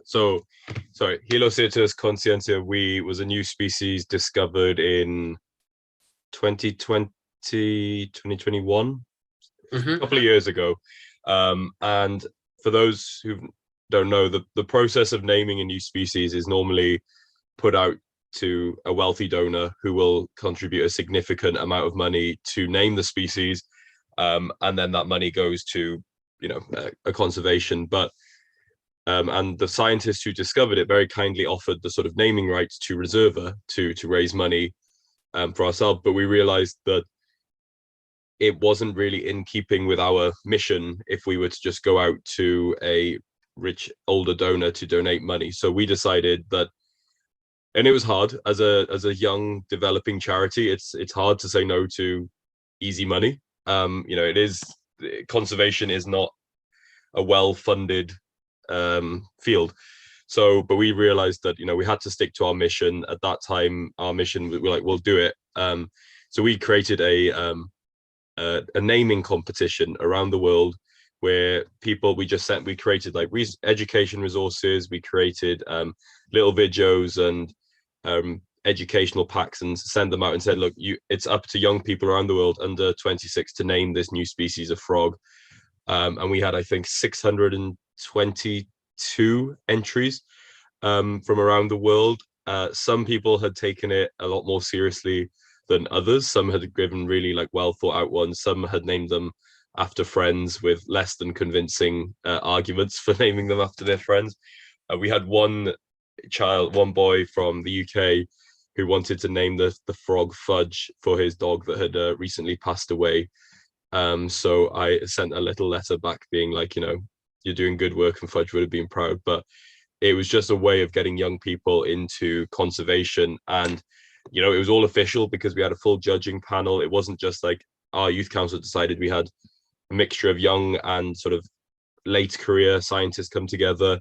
So, sorry, Helocyrtus conscientia was a new species discovered in 2020, 2021, a couple of years ago. And for those who don't know, the process of naming a new species is normally put out to a wealthy donor who will contribute a significant amount of money to name the species, and then that money goes to a conservation. But and the scientists who discovered it very kindly offered the sort of naming rights to Reserva to raise money for ourselves. But we realized that it wasn't really in keeping with our mission if we were to just go out to a rich older donor to donate money. So we decided that, and it was hard as a young developing charity. It's hard to say no to easy money. It is, conservation is not a well-funded field. So, but we realized that we had to stick to our mission. At that time, our mission, we're like, we'll do it. So we created a naming competition around the world where we created like education resources. We created little videos and educational packs and send them out and said, look, it's up to young people around the world under 26 to name this new species of frog. And we had, I think, 622 entries from around the world. Some people had taken it a lot more seriously than others. Some had given really like well thought out ones. Some had named them after friends with less than convincing arguments for naming them after their friends. We had one boy from the UK who wanted to name the frog Fudge for his dog that had recently passed away. So I sent a little letter back being like, you're doing good work, and Fudge would have been proud. But it was just a way of getting young people into conservation. And it was all official because we had a full judging panel. It wasn't just like our youth council decided. We had a mixture of young and sort of late career scientists come together,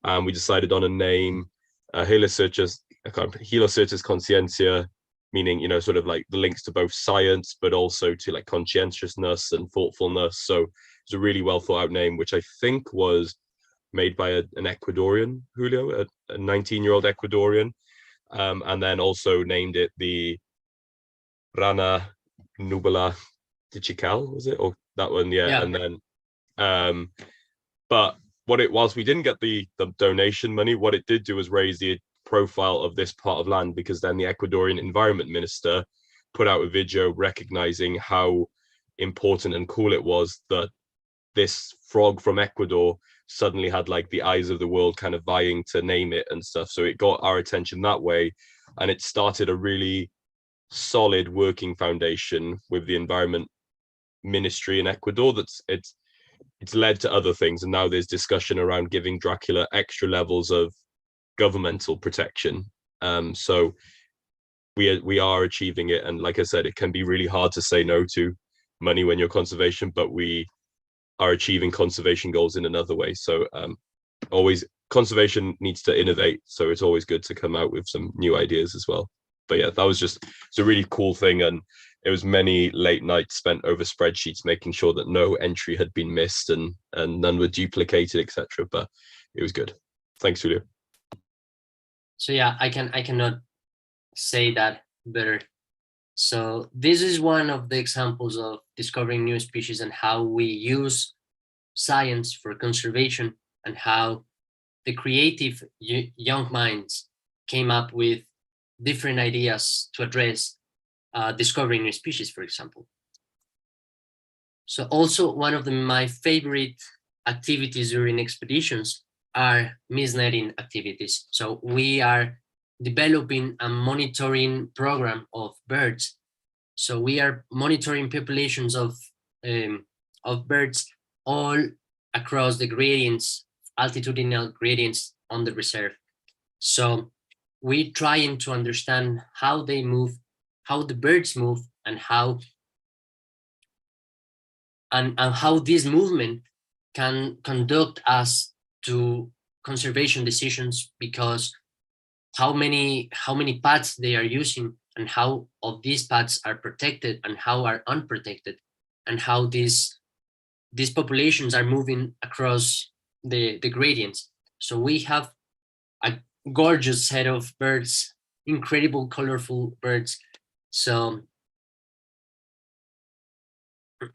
and we decided on a name, Helocyrtus conscientia, meaning sort of like the links to both science but also to like conscientiousness and thoughtfulness. So it's a really well thought out name, which I think was made by an Ecuadorian, Julio, a 19-year-old Ecuadorian, and then also named it the Rana Nubila Dichical, was it? Or that one, yeah. And then but whilst we didn't get the donation money, what it did do was raise the profile of this part of land, because then the Ecuadorian environment minister put out a video recognizing how important and cool it was that this frog from Ecuador suddenly had like the eyes of the world kind of vying to name it and stuff. So it got our attention that way, and it started a really solid working foundation with the environment ministry in Ecuador. It's led to other things, and now there's discussion around giving Dracula extra levels of governmental protection. So we are achieving it, and like I said, it can be really hard to say no to money when you're conservation, but we are achieving conservation goals in another way. So always conservation needs to innovate, so it's always good to come out with some new ideas as well. But yeah, that was just, it's a really cool thing, and it was many late nights spent over spreadsheets making sure that no entry had been missed and none were duplicated, etc. But it was good. Thanks, Julio. So yeah, I cannot say that better. So this is one of the examples of discovering new species and how we use science for conservation, and how the creative young minds came up with different ideas to address discovering new species, for example. So also one of my favorite activities during expeditions are mist netting activities. So we are developing a monitoring program of birds. So we are monitoring populations of birds all across the gradients, altitudinal gradients on the reserve. So we're trying to understand how they move, how the birds move, and how this movement can conduct us to conservation decisions, because how many paths they are using, and how of these paths are protected and how are unprotected, and how these populations are moving across the gradients. So we have a gorgeous set of birds, incredible colorful birds. So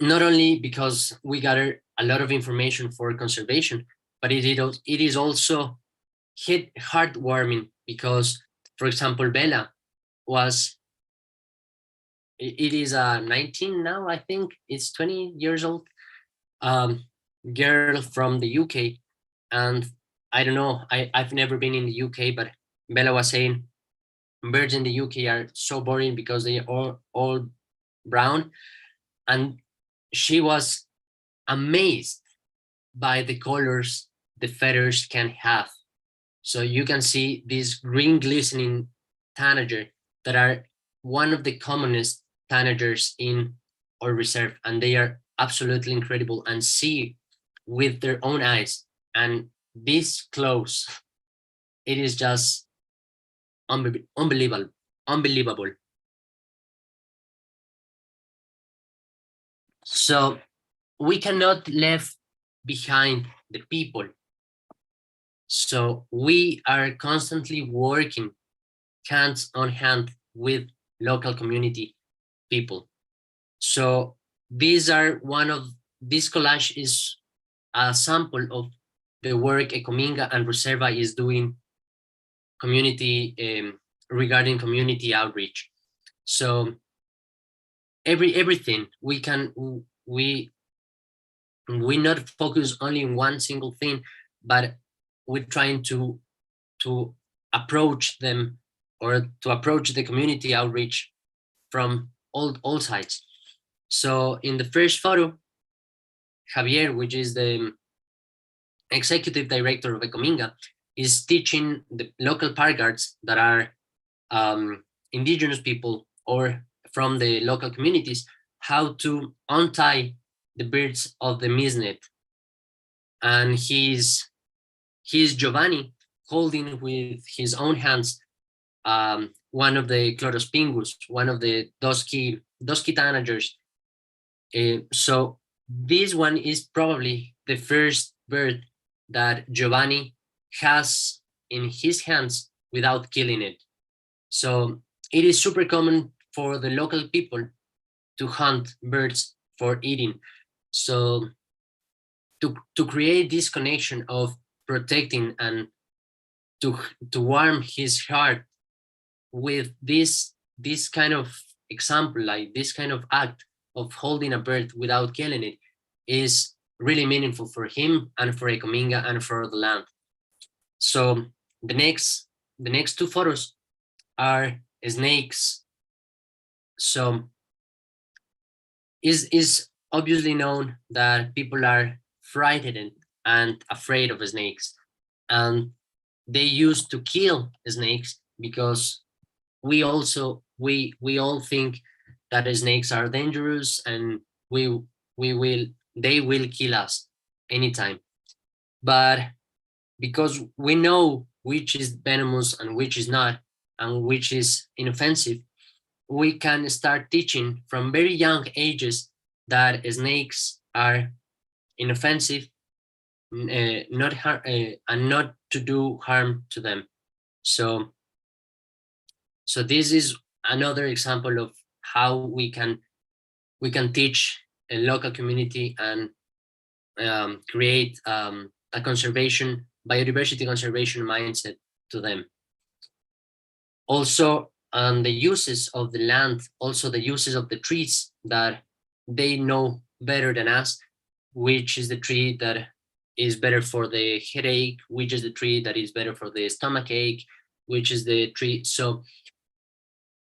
not only because we gather a lot of information for conservation, but it is also heartwarming, because, for example, Bella was, it is 19 now, I think it's 20 years old, girl from the UK. And I don't know, I've never been in the UK, but Bella was saying birds in the UK are so boring because they are all brown. And she was amazed by the colors the feathers can have. So you can see these green glistening tanager that are one of the commonest tanagers in our reserve, and they are absolutely incredible and see with their own eyes. And this close, it is just unbelievable. So we cannot leave behind the people. So we are constantly working hands on hand with local community people. So these are this collage is a sample of the work Ecominga and Reserva is doing regarding community outreach. So everything we not focus only on one single thing, but we're trying to approach them, or to approach the community outreach from all sides. So in the first photo, Javier, which is the executive director of Ecominga, is teaching the local park guards that are indigenous people or from the local communities how to untie the birds of the mist net. And he's Giovanni holding with his own hands one of the Chlorospingus, one of the dusky tanagers. So this one is probably the first bird that Giovanni has in his hands without killing it. So it is super common for the local people to hunt birds for eating. So to create this connection of protecting and to warm his heart with this kind of example, like this kind of act of holding a bird without killing it, is really meaningful for him and for Ecominga and for the land. So the next two photos are snakes. So is obviously known that people are frightened and afraid of snakes, and they used to kill snakes because we all think that snakes are dangerous and they will kill us anytime. But because we know which is venomous and which is not, and which is inoffensive, we can start teaching from very young ages that snakes are inoffensive, and not to do harm to them. So this is another example of how we can teach a local community and create a biodiversity conservation mindset to them. Also, the uses of the land, also the uses of the trees, that they know better than us, which is the tree that is better for the headache, which is the tree that is better for the stomach ache, which is the tree. So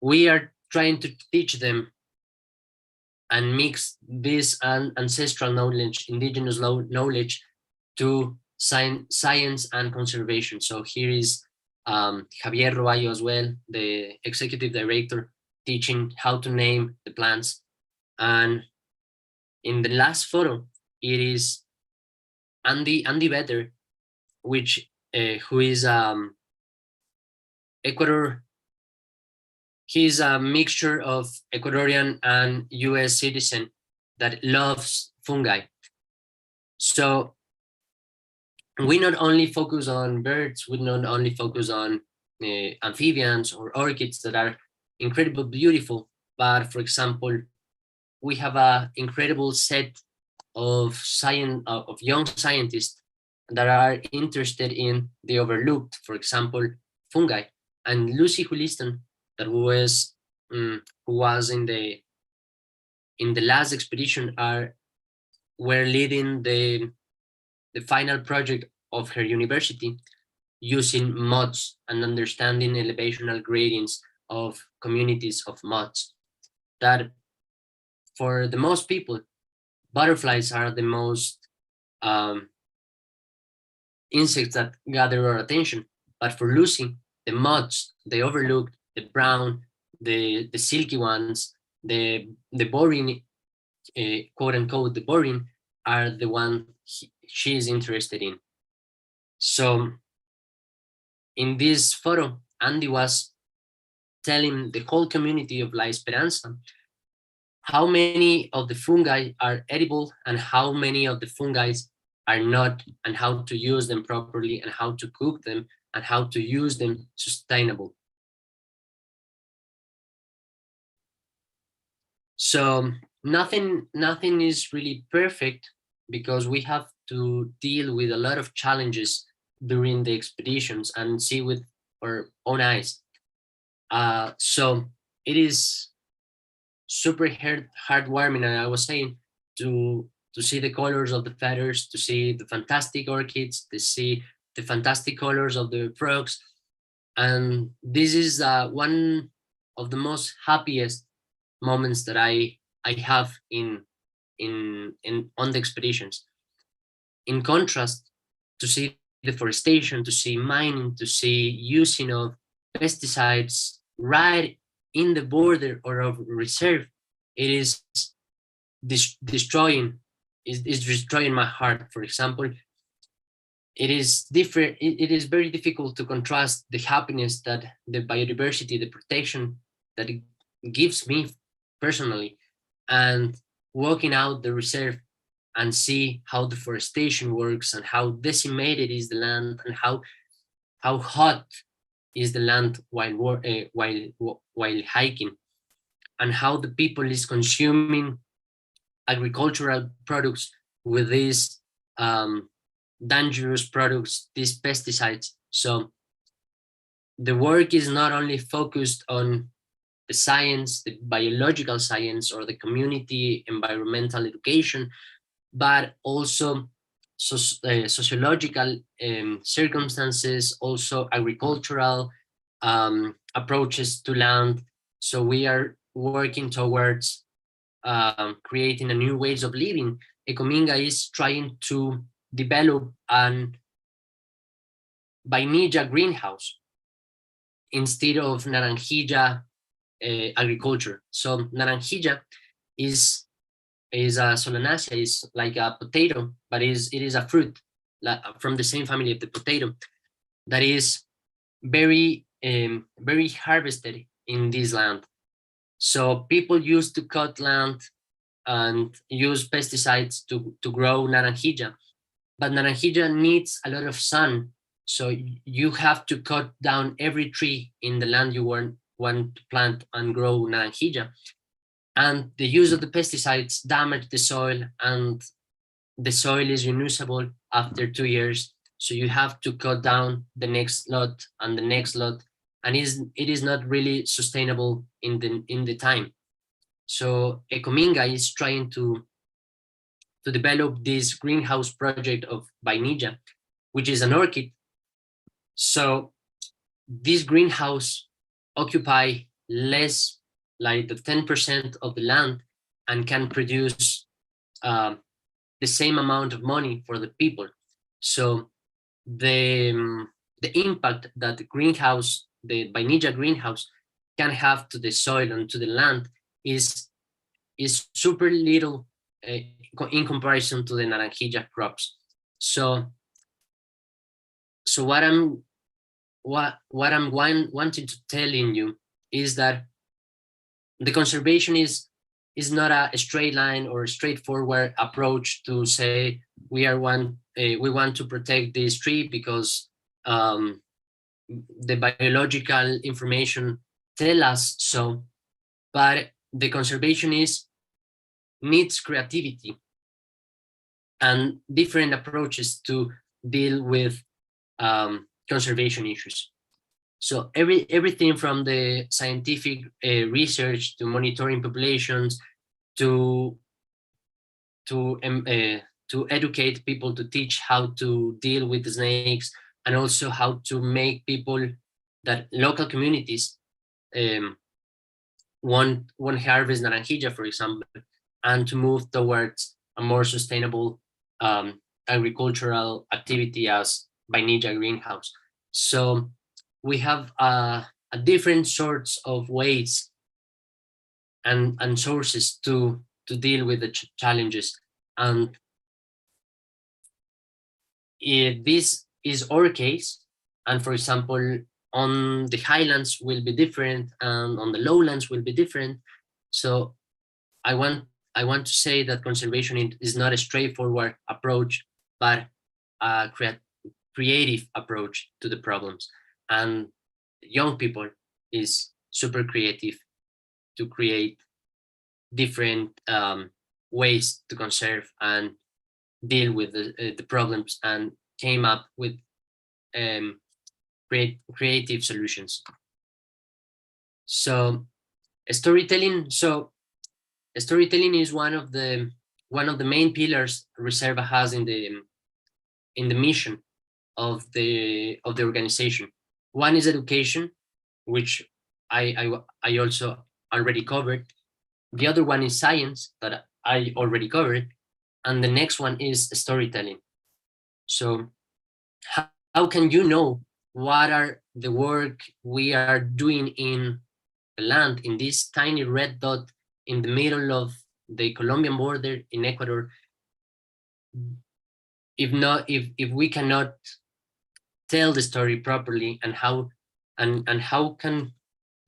we are trying to teach them and mix this ancestral knowledge, indigenous knowledge, to science and conservation. So here is Javier Roballo as well, the executive director, teaching how to name the plants. And in the last photo, it is Andy Vetter, who is Ecuador. He's a mixture of Ecuadorian and US citizen that loves fungi. So we not only focus on birds, we not only focus on amphibians or orchids that are incredibly beautiful, but for example, we have an incredible set of young scientists that are interested in the overlooked, for example, fungi. And Lucy Huliston, that who was in the last expedition, were leading the final project of her university using moths and understanding elevational gradients of communities of moths. That for the most people, butterflies are the most insects that gather our attention. But for Lucy, the moths, the overlooked, the brown, the silky ones, the boring, quote unquote, the boring, are the one she is interested in. So in this photo, Andy was telling the whole community of La Esperanza how many of the fungi are edible and how many of the fungi are not, and how to use them properly, and how to cook them, and how to use them sustainable. So nothing is really perfect, because we have to deal with a lot of challenges during the expeditions and see with our own eyes. So it is super heartwarming, and I was saying, to see the colors of the feathers, to see the fantastic orchids, to see the fantastic colors of the frogs. And this is one of the most happiest moments that I have on the expeditions. In contrast, to see deforestation, to see mining, to see using of pesticides right in the border or of reserve, it is destroying my heart. For example, it is different. It is very difficult to contrast the happiness that the biodiversity, the protection that it gives me personally, and walking out the reserve and see how deforestation works, and how decimated is the land, and how hot is the land while hiking, and how the people is consuming agricultural products with these dangerous products, these pesticides. So the work is not only focused on science, the biological science, or the community environmental education, but also sociological circumstances, also agricultural approaches to land. So we are working towards creating a new ways of living. Ecominga is trying to develop an vainilla greenhouse instead of naranjilla agriculture. So naranjilla is a solanaceae, is like a potato, but it is a fruit from the same family of the potato that is very very harvested in this land. So people used to cut land and use pesticides to grow naranjilla, but naranjilla needs a lot of sun. So you have to cut down every tree in the land you want to plant and grow naranjilla. And the use of the pesticides damage the soil, and the soil is unusable after 2 years. So you have to cut down the next lot and the next lot, and it is not really sustainable in the time. So Ecominga is trying to develop this greenhouse project of vainilla, which is an orchid. So this greenhouse occupy less, like the 10% of the land, and can produce the same amount of money for the people. So the impact that the greenhouse, the vainilla greenhouse, can have to the soil and to the land is super little in comparison to the naranjilla crops. So what I'm wanting to telling you is that the conservation is not a straight line or a straightforward approach to say we want to protect this tree because the biological information tell us so, but the conservation needs creativity and different approaches to deal with conservation issues. So everything from the scientific research to monitoring populations to educate people, to teach how to deal with the snakes, and also how to make people, that local communities won't harvest naranjilla, for example, and to move towards a more sustainable agricultural activity as vainilla greenhouse. So we have a different sorts of ways and sources to deal with the challenges. And if this is our case, and for example, on the highlands will be different and on the lowlands will be different. So I want to say that conservation is not a straightforward approach, but a creative approach to the problems. And young people is super creative to create different ways to conserve and deal with the problems, and came up with creative solutions. So storytelling is one of the main pillars Reserva has in the mission of the organization. One is education, which I also already covered. The other one is science, that I already covered, and the next one is storytelling. So how can you know what are the work we are doing in the land, in this tiny red dot in the middle of the Colombian border in Ecuador, if we cannot tell the story properly, and how can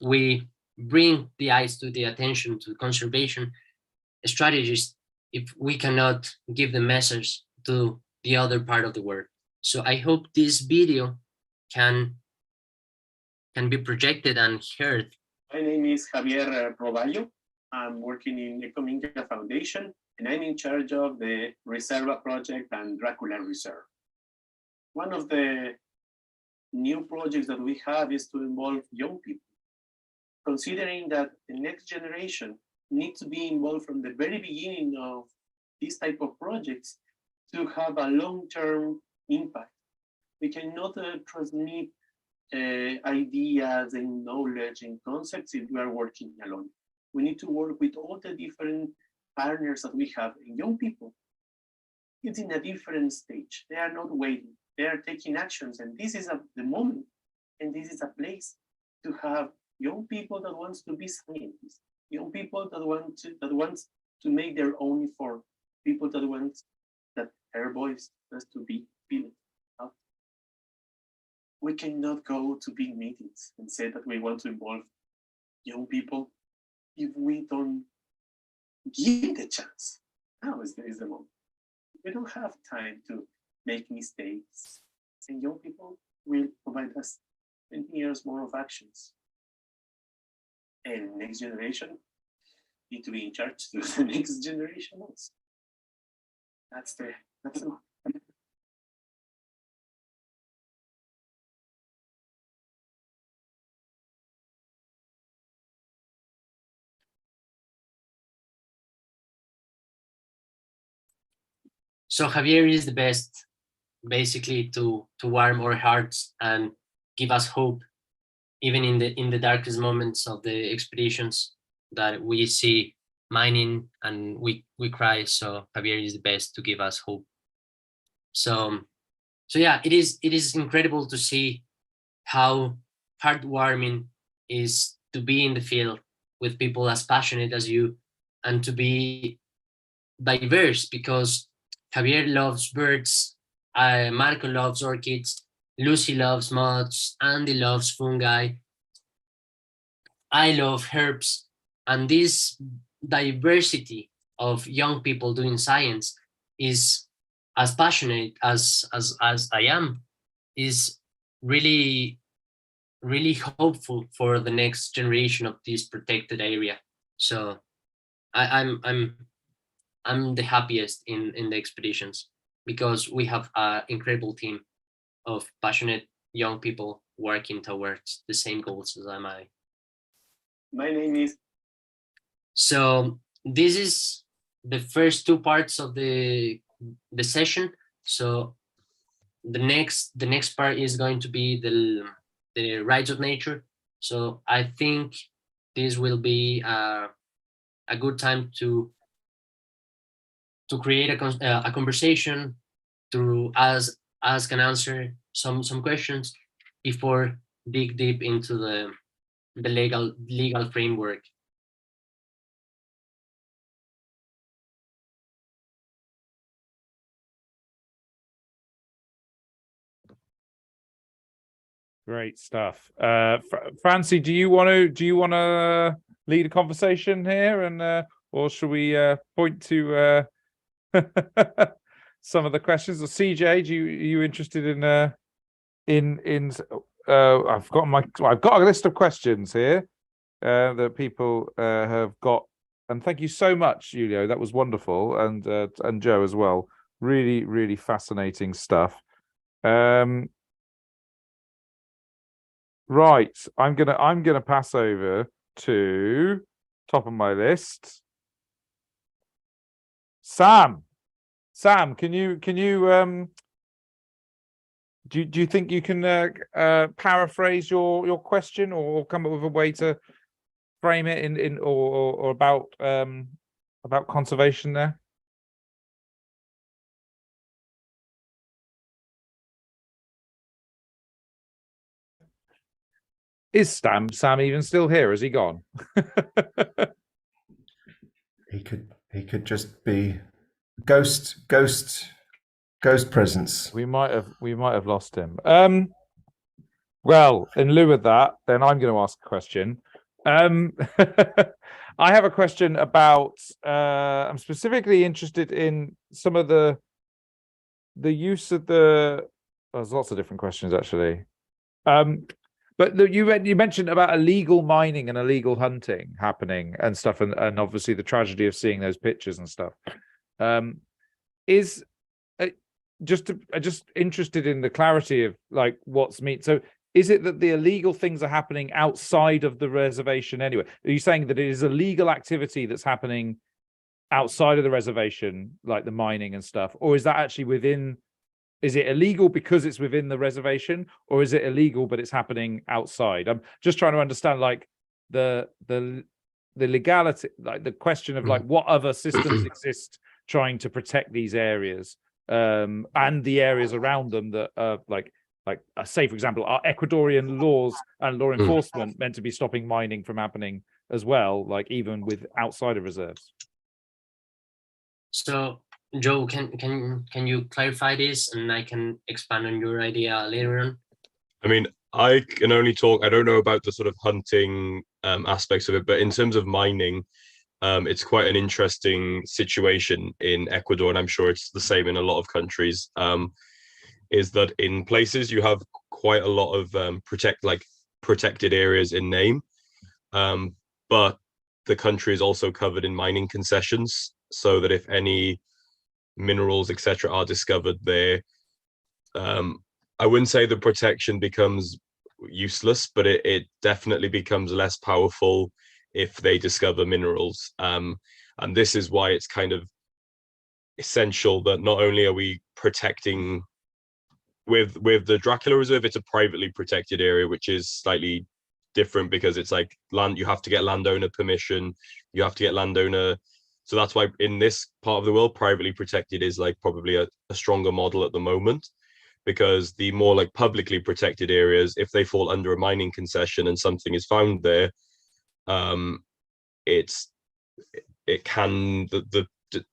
we bring the eyes to the attention to conservation strategies if we cannot give the message to the other part of the world? So I hope this video can be projected and heard. My name is Javier Roballo. I'm working in Ecominga Foundation, and I'm in charge of the Reserva project and Dracula Reserve. One of the new projects that we have is to involve young people. considering that the next generation needs to be involved from the very beginning of this type of projects to have a long-term impact. We cannot transmit ideas and knowledge and concepts if we are working alone. We need to work with all the different partners that we have. And young people, it's in a different stage. They are not waiting. They are taking actions. And this is the moment. And this is a place to have young people that wants to be scientists, young people that wants to make their own effort, people that want that their voice has to be felt. We cannot go to big meetings and say that we want to involve young people if we don't give the chance. Now is the moment. We don't have time to make mistakes. And young people will provide us 20 years more of actions. And next generation need to be in charge to the next generation also. That's the So Javier is the best, basically, to warm our hearts and give us hope, even in the darkest moments of the expeditions that we see mining and we cry. So Javier is the best to give us hope. So yeah, it is incredible to see how heartwarming is to be in the field with people as passionate as you, and to be diverse, because Javier loves birds, Marco loves orchids, Lucy loves moths, Andy loves fungi, I love herbs, and this diversity of young people doing science is as passionate as I am, is really hopeful for the next generation of this protected area. So I'm the happiest in the expeditions, because we have an incredible team of passionate young people working towards the same goals as am I. My name is. So this is the first two parts of the session. So the next part is going to be the rights of nature. So I think this will be a good time to create a conversation, to ask and answer some questions before dig deep into the legal framework. Great stuff. Francie, do you want to lead a conversation here, and or should we point to some of the questions? Or CJ, are you interested in I've got a list of questions here that people have got, and thank you so much, Julio. That was wonderful, and Joe as well. Really fascinating stuff. Right, I'm gonna pass over to top of my list. Sam, can you do you think you can paraphrase your question, or come up with a way to frame it in or about conservation there? Is Sam even still here? Has he gone? He could just be ghost presence. We might have lost him. Well, in lieu of that, then I'm going to ask a question. I have a question about. I'm specifically interested in some of the use of the. There's lots of different questions actually. But you mentioned about illegal mining and illegal hunting happening and stuff, and obviously the tragedy of seeing those pictures and stuff. Is just interested in the clarity of like what's mean. So is it that the illegal things are happening outside of the reservation anyway? Are you saying that it is a legal activity that's happening outside of the reservation, like the mining and stuff, or is that actually within? Is it illegal because it's within the reservation, or is it illegal but it's happening outside? I'm just trying to understand, like, the legality, like the question of like what other systems exist trying to protect these areas, and the areas around them that are like say for example, are Ecuadorian laws and law enforcement meant to be stopping mining from happening as well, like even with outside of reserves? So Joe, can you clarify this, and I can expand on your idea later on? I mean, I can only talk, I don't know about the sort of hunting aspects of it, but in terms of mining, it's quite an interesting situation in Ecuador, and I'm sure it's the same in a lot of countries, is that in places you have quite a lot of protected areas in name, but the country is also covered in mining concessions, so that if any minerals, etc., are discovered there, I wouldn't say the protection becomes useless, but it definitely becomes less powerful if they discover minerals. And this is why it's kind of essential that not only are we protecting with the Dracula Reserve, it's a privately protected area, which is slightly different because it's like land, you have to get landowner permission, you have to get landowner. So that's why in this part of the world, privately protected is like probably a stronger model at the moment, because the more like publicly protected areas, if they fall under a mining concession and something is found there, the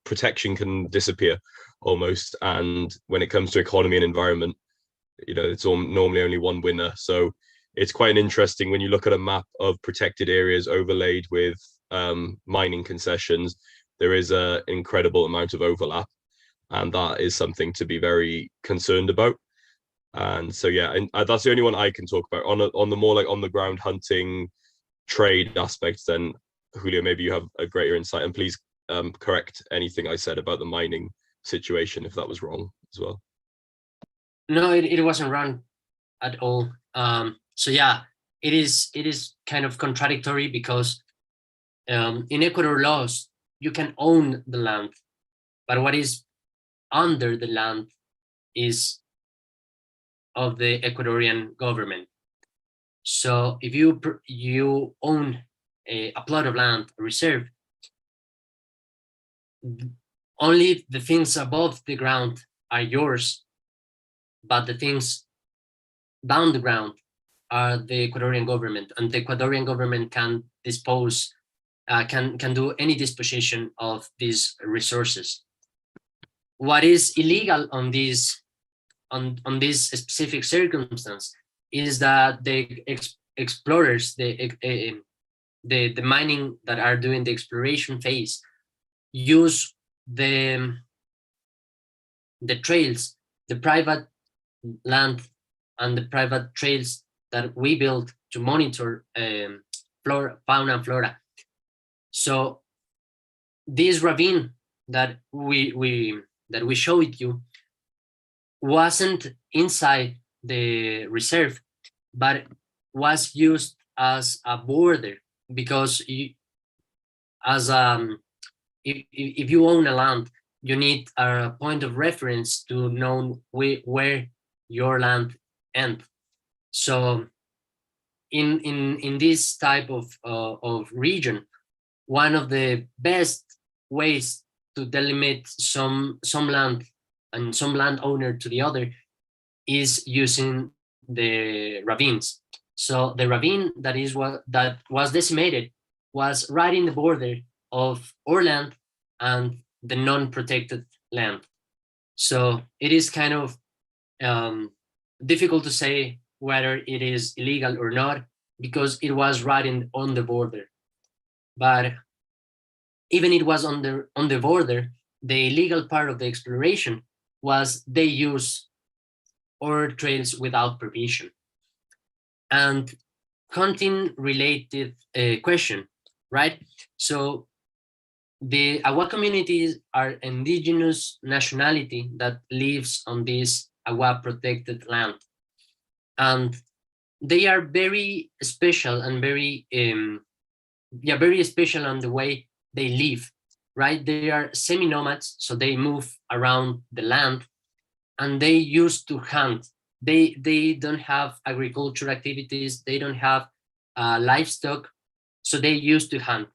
protection can disappear almost. And when it comes to economy and environment, it's normally only one winner. So it's quite interesting when you look at a map of protected areas overlaid with mining concessions, there is an incredible amount of overlap, and that is something to be very concerned about. And so yeah, and that's the only one I can talk about on the more like on the ground hunting trade aspects. Then Julio, maybe you have a greater insight, and please correct anything I said about the mining situation if that was wrong as well. No, it wasn't wrong at all. So yeah, it is kind of contradictory because in Ecuador laws, you can own the land, but what is under the land is of the Ecuadorian government. So if you own a plot of land, a reserve, only the things above the ground are yours, but the things down the ground are the Ecuadorian government, and the Ecuadorian government can dispose, can do any disposition of these resources. What is illegal on this specific circumstance is that the explorers, the mining that are doing the exploration phase, use the trails, the private land and the private trails that we built to monitor fauna and flora. So this ravine that we showed you wasn't inside the reserve, but was used as a border, because if you own a land, you need a point of reference to know where your land ends. So in this type of region, one of the best ways to delimit some land and some landowner to the other is using the ravines. So the ravine that was decimated was right in the border of our land and the non-protected land. So it is kind of difficult to say whether it is illegal or not, because it was right on the border. But even it was on the border, the illegal part of the exploration was they use our trails without permission. And hunting related question, right? So the Agua communities are indigenous nationality that lives on this Agua protected land. And they are very special and very very special on the way they live, right? They are semi-nomads, so they move around the land, and they used to hunt. They don't have agriculture activities, they don't have livestock, so they used to hunt.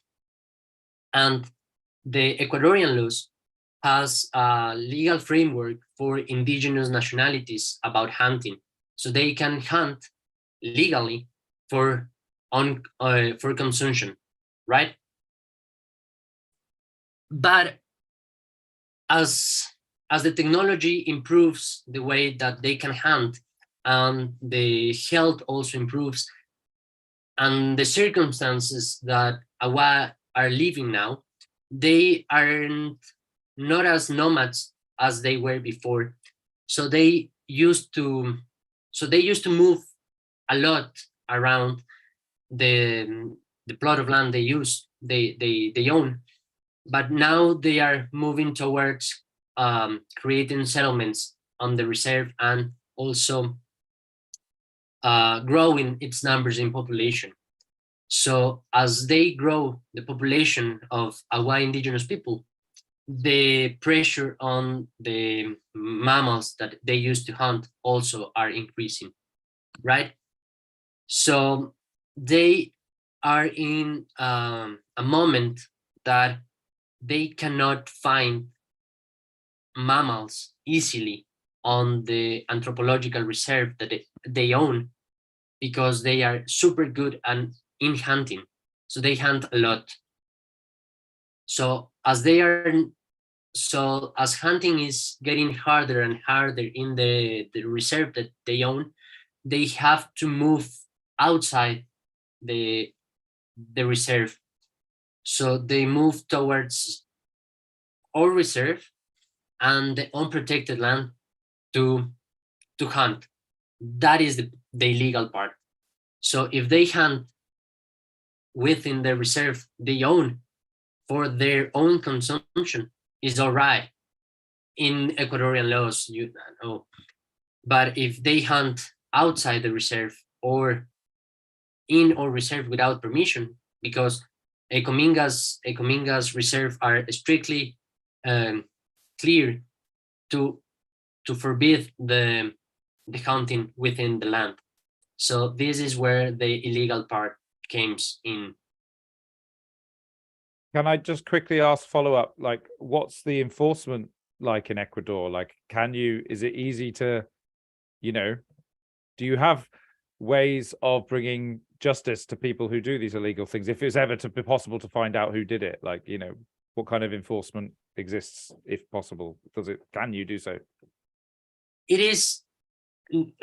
And the Ecuadorian laws has a legal framework for indigenous nationalities about hunting, so they can hunt legally for for consumption, right? But as the technology improves the way that they can hunt, and the health also improves, and the circumstances that Awa are living now, they aren't not as nomads as they were before. So they used to move a lot around the plot of land they own, but now they are moving towards creating settlements on the reserve, and also growing its numbers in population. So as they grow the population of Awa indigenous people, the pressure on the mammals that they used to hunt also are increasing, right? So they are in a moment that they cannot find mammals easily on the anthropological reserve that they own, because they are super good in hunting. So they hunt a lot. So as hunting is getting harder and harder in the reserve that they own, they have to move outside the reserve. So they move towards our reserve and the unprotected land to hunt. That is the illegal part. So if they hunt within the reserve they own for their own consumption, is all right in Ecuadorian laws, you know. But if they hunt outside the reserve or in or reserve without permission, because Ecominga's reserve are strictly clear to forbid the hunting within the land. So this is where the illegal part comes in. Can I just quickly ask follow up? Like, what's the enforcement like in Ecuador? Like, is it easy to, do you have ways of bringing justice to people who do these illegal things? If it's ever to be possible to find out who did it, like, what kind of enforcement exists, if possible? Can you do so? It is,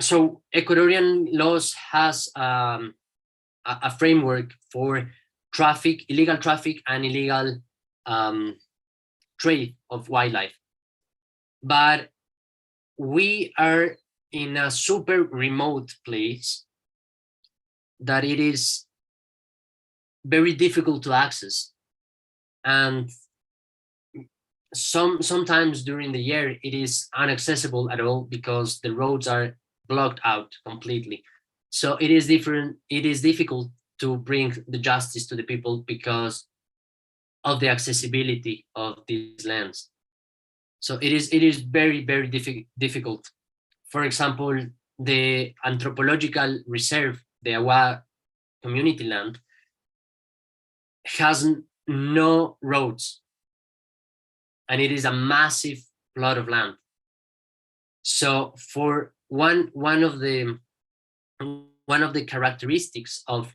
so Ecuadorian laws has a framework for illegal traffic and illegal trade of wildlife. But we are in a super remote place that it is very difficult to access. And sometimes during the year, it is inaccessible at all because the roads are blocked out completely. So it is difficult to bring the justice to the people because of the accessibility of these lands. So it is very, very difficult. For example, the anthropological reserve, the Awa community land, has no roads, and it is a massive plot of land. So for one of the characteristics of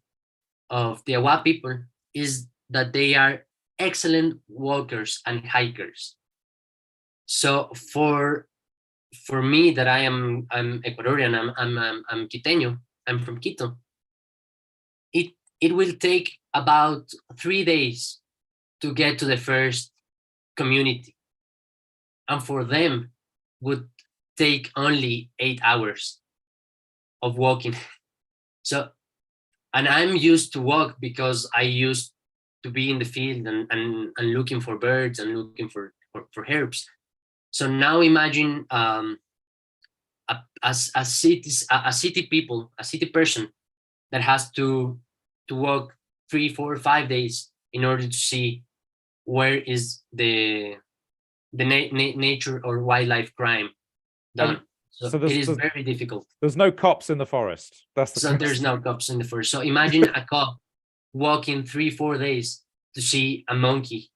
the Awa people is that they are excellent walkers and hikers. So for me, that I'm Ecuadorian, I'm Quiteño, I'm from Quito. It will take about 3 days to get to the first community, and for them would take only 8 hours of walking. So, and I'm used to walk because I used to be in the field and looking for birds and looking for herbs. So now imagine a city person that has to walk 3, 4, 5 days in order to see where is the nature or wildlife crime done. So so it is very difficult. There's no cops in the forest. That's the So there's no cops in the forest. So imagine a cop walking 3, 4 days to see a monkey.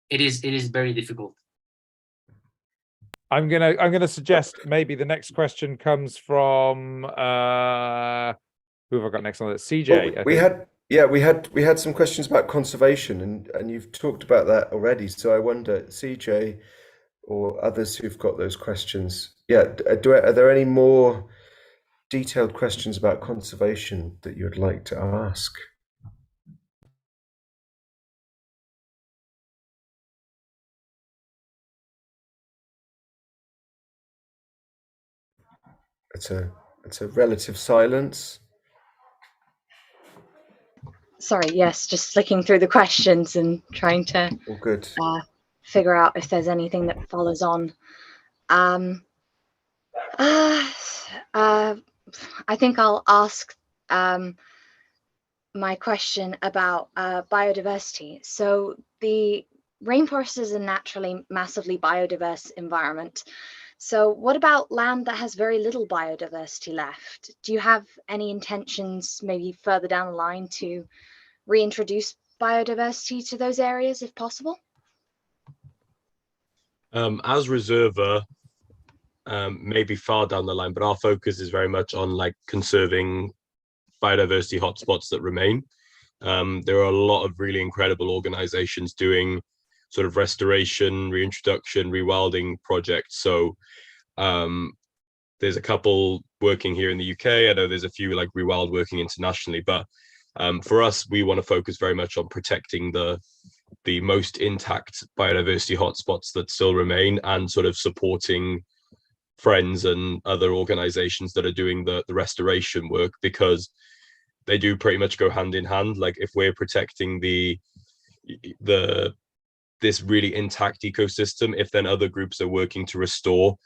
It is very difficult. I'm gonna suggest maybe the next question comes from who have I got next on it? CJ. Well, we had some questions about conservation, and you've talked about that already. So I wonder, CJ or others who've got those questions, are there any more detailed questions about conservation that you'd like to ask? It's a relative silence. Sorry, yes, just looking through the questions and trying to All good. Figure out if there's anything that follows on. I think I'll ask my question about biodiversity. So the rainforest is a naturally massively biodiverse environment. So what about land that has very little biodiversity left? Do you have any intentions maybe further down the line to reintroduce biodiversity to those areas if possible? As Reserva, maybe far down the line, but our focus is very much on like conserving biodiversity hotspots that remain. There are a lot of really incredible organizations doing sort of restoration, reintroduction, rewilding projects. So there's a couple working here in the UK. I know there's a few like Rewild working internationally, but for us, we want to focus very much on protecting the most intact biodiversity hotspots that still remain, and sort of supporting friends and other organizations that are doing the restoration work, because they do pretty much go hand in hand. Like if we're protecting this really intact ecosystem, if then other groups are working to restore,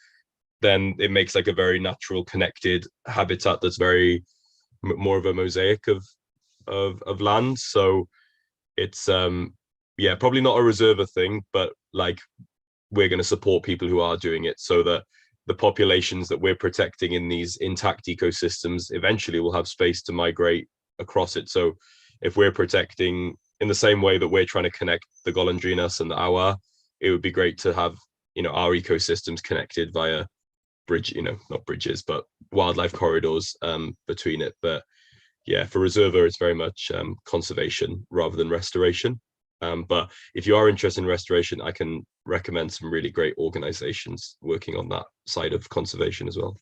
then it makes like a very natural connected habitat that's very more of a mosaic of land. So it's probably not a Reserva thing, but like we're going to support people who are doing it, so that the populations that we're protecting in these intact ecosystems eventually will have space to migrate across it. So if we're protecting in the same way that we're trying to connect the Golondrinas and the Awa, it would be great to have, our ecosystems connected via bridge, not bridges, but wildlife corridors between it. But yeah, for Reserva, it's very much conservation rather than restoration. But if you are interested in restoration, I can recommend some really great organizations working on that side of conservation as well.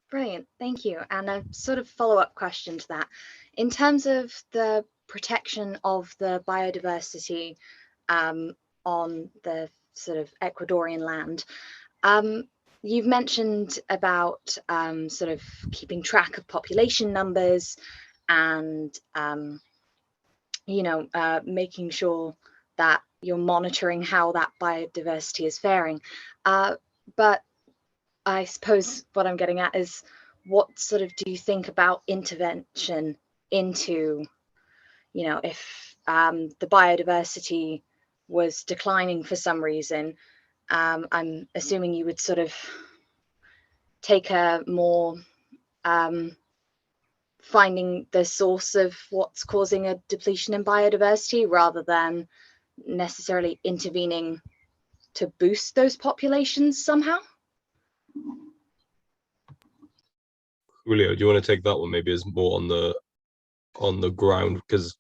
Brilliant, thank you. And a sort of follow-up question to that. In terms of the protection of the biodiversity on the sort of Ecuadorian land, you've mentioned about sort of keeping track of population numbers and making sure that you're monitoring how that biodiversity is faring. But I suppose what I'm getting at is, what sort of do you think about intervention into, if the biodiversity was declining for some reason? I'm assuming you would sort of take a more finding the source of what's causing a depletion in biodiversity, rather than necessarily intervening to boost those populations somehow. Julio, do you want to take that one? Maybe as more on the ground, because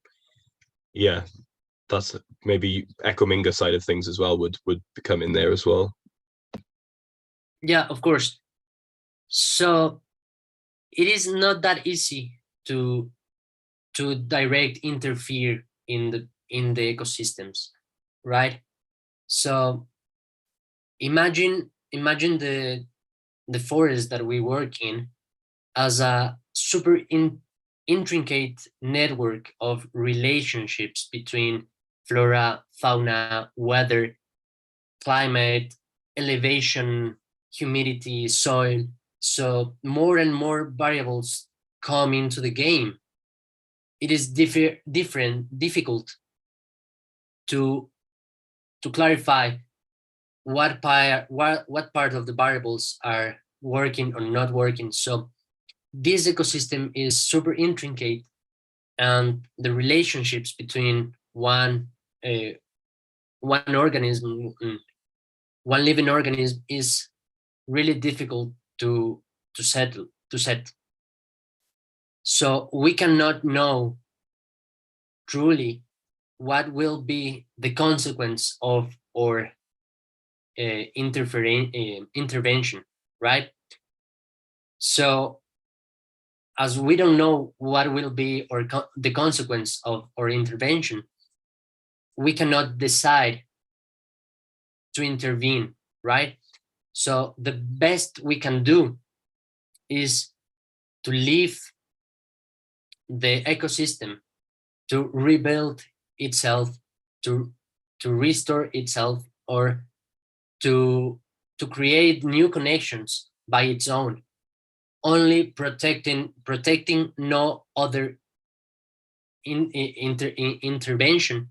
that's maybe Ecominga side of things as well would come in there as well. Yeah, of course. So it is not that easy to direct interfere in the ecosystems, right? So imagine the forest that we work in as a super intricate network of relationships between flora, fauna, weather, climate, elevation, humidity, soil. So more and more variables come into the game, it is difficult to clarify what part of the variables are working or not working. So this ecosystem is super intricate, and the relationships between one organism, one living organism, is really difficult to set. So we cannot know truly what will be the consequence of our intervention, right? So as we don't know what will be the consequence of our intervention, we cannot decide to intervene, right? So the best we can do is to leave the ecosystem to rebuild itself, to restore itself, or to create new connections by its own, only protecting no other intervention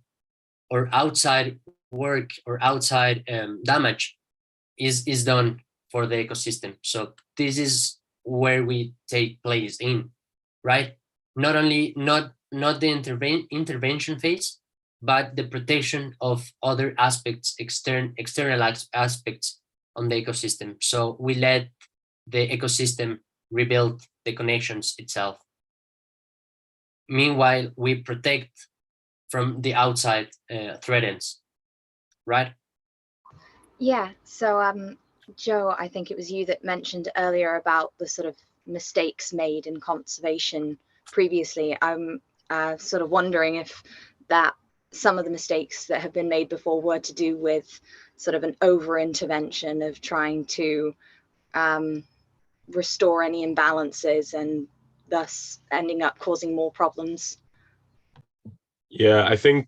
or outside work or outside damage is done for the ecosystem. So this is where we take place in, right? Not only not the intervention phase, but the protection of other aspects, external aspects on the ecosystem. So we let the ecosystem rebuild the connections itself. Meanwhile, we protect from the outside threats, right? Yeah. So, Joe, I think it was you that mentioned earlier about the sort of mistakes made in conservation previously. I'm sort of wondering if that some of the mistakes that have been made before were to do with sort of an over-intervention of trying to restore any imbalances and thus ending up causing more problems. Yeah, I think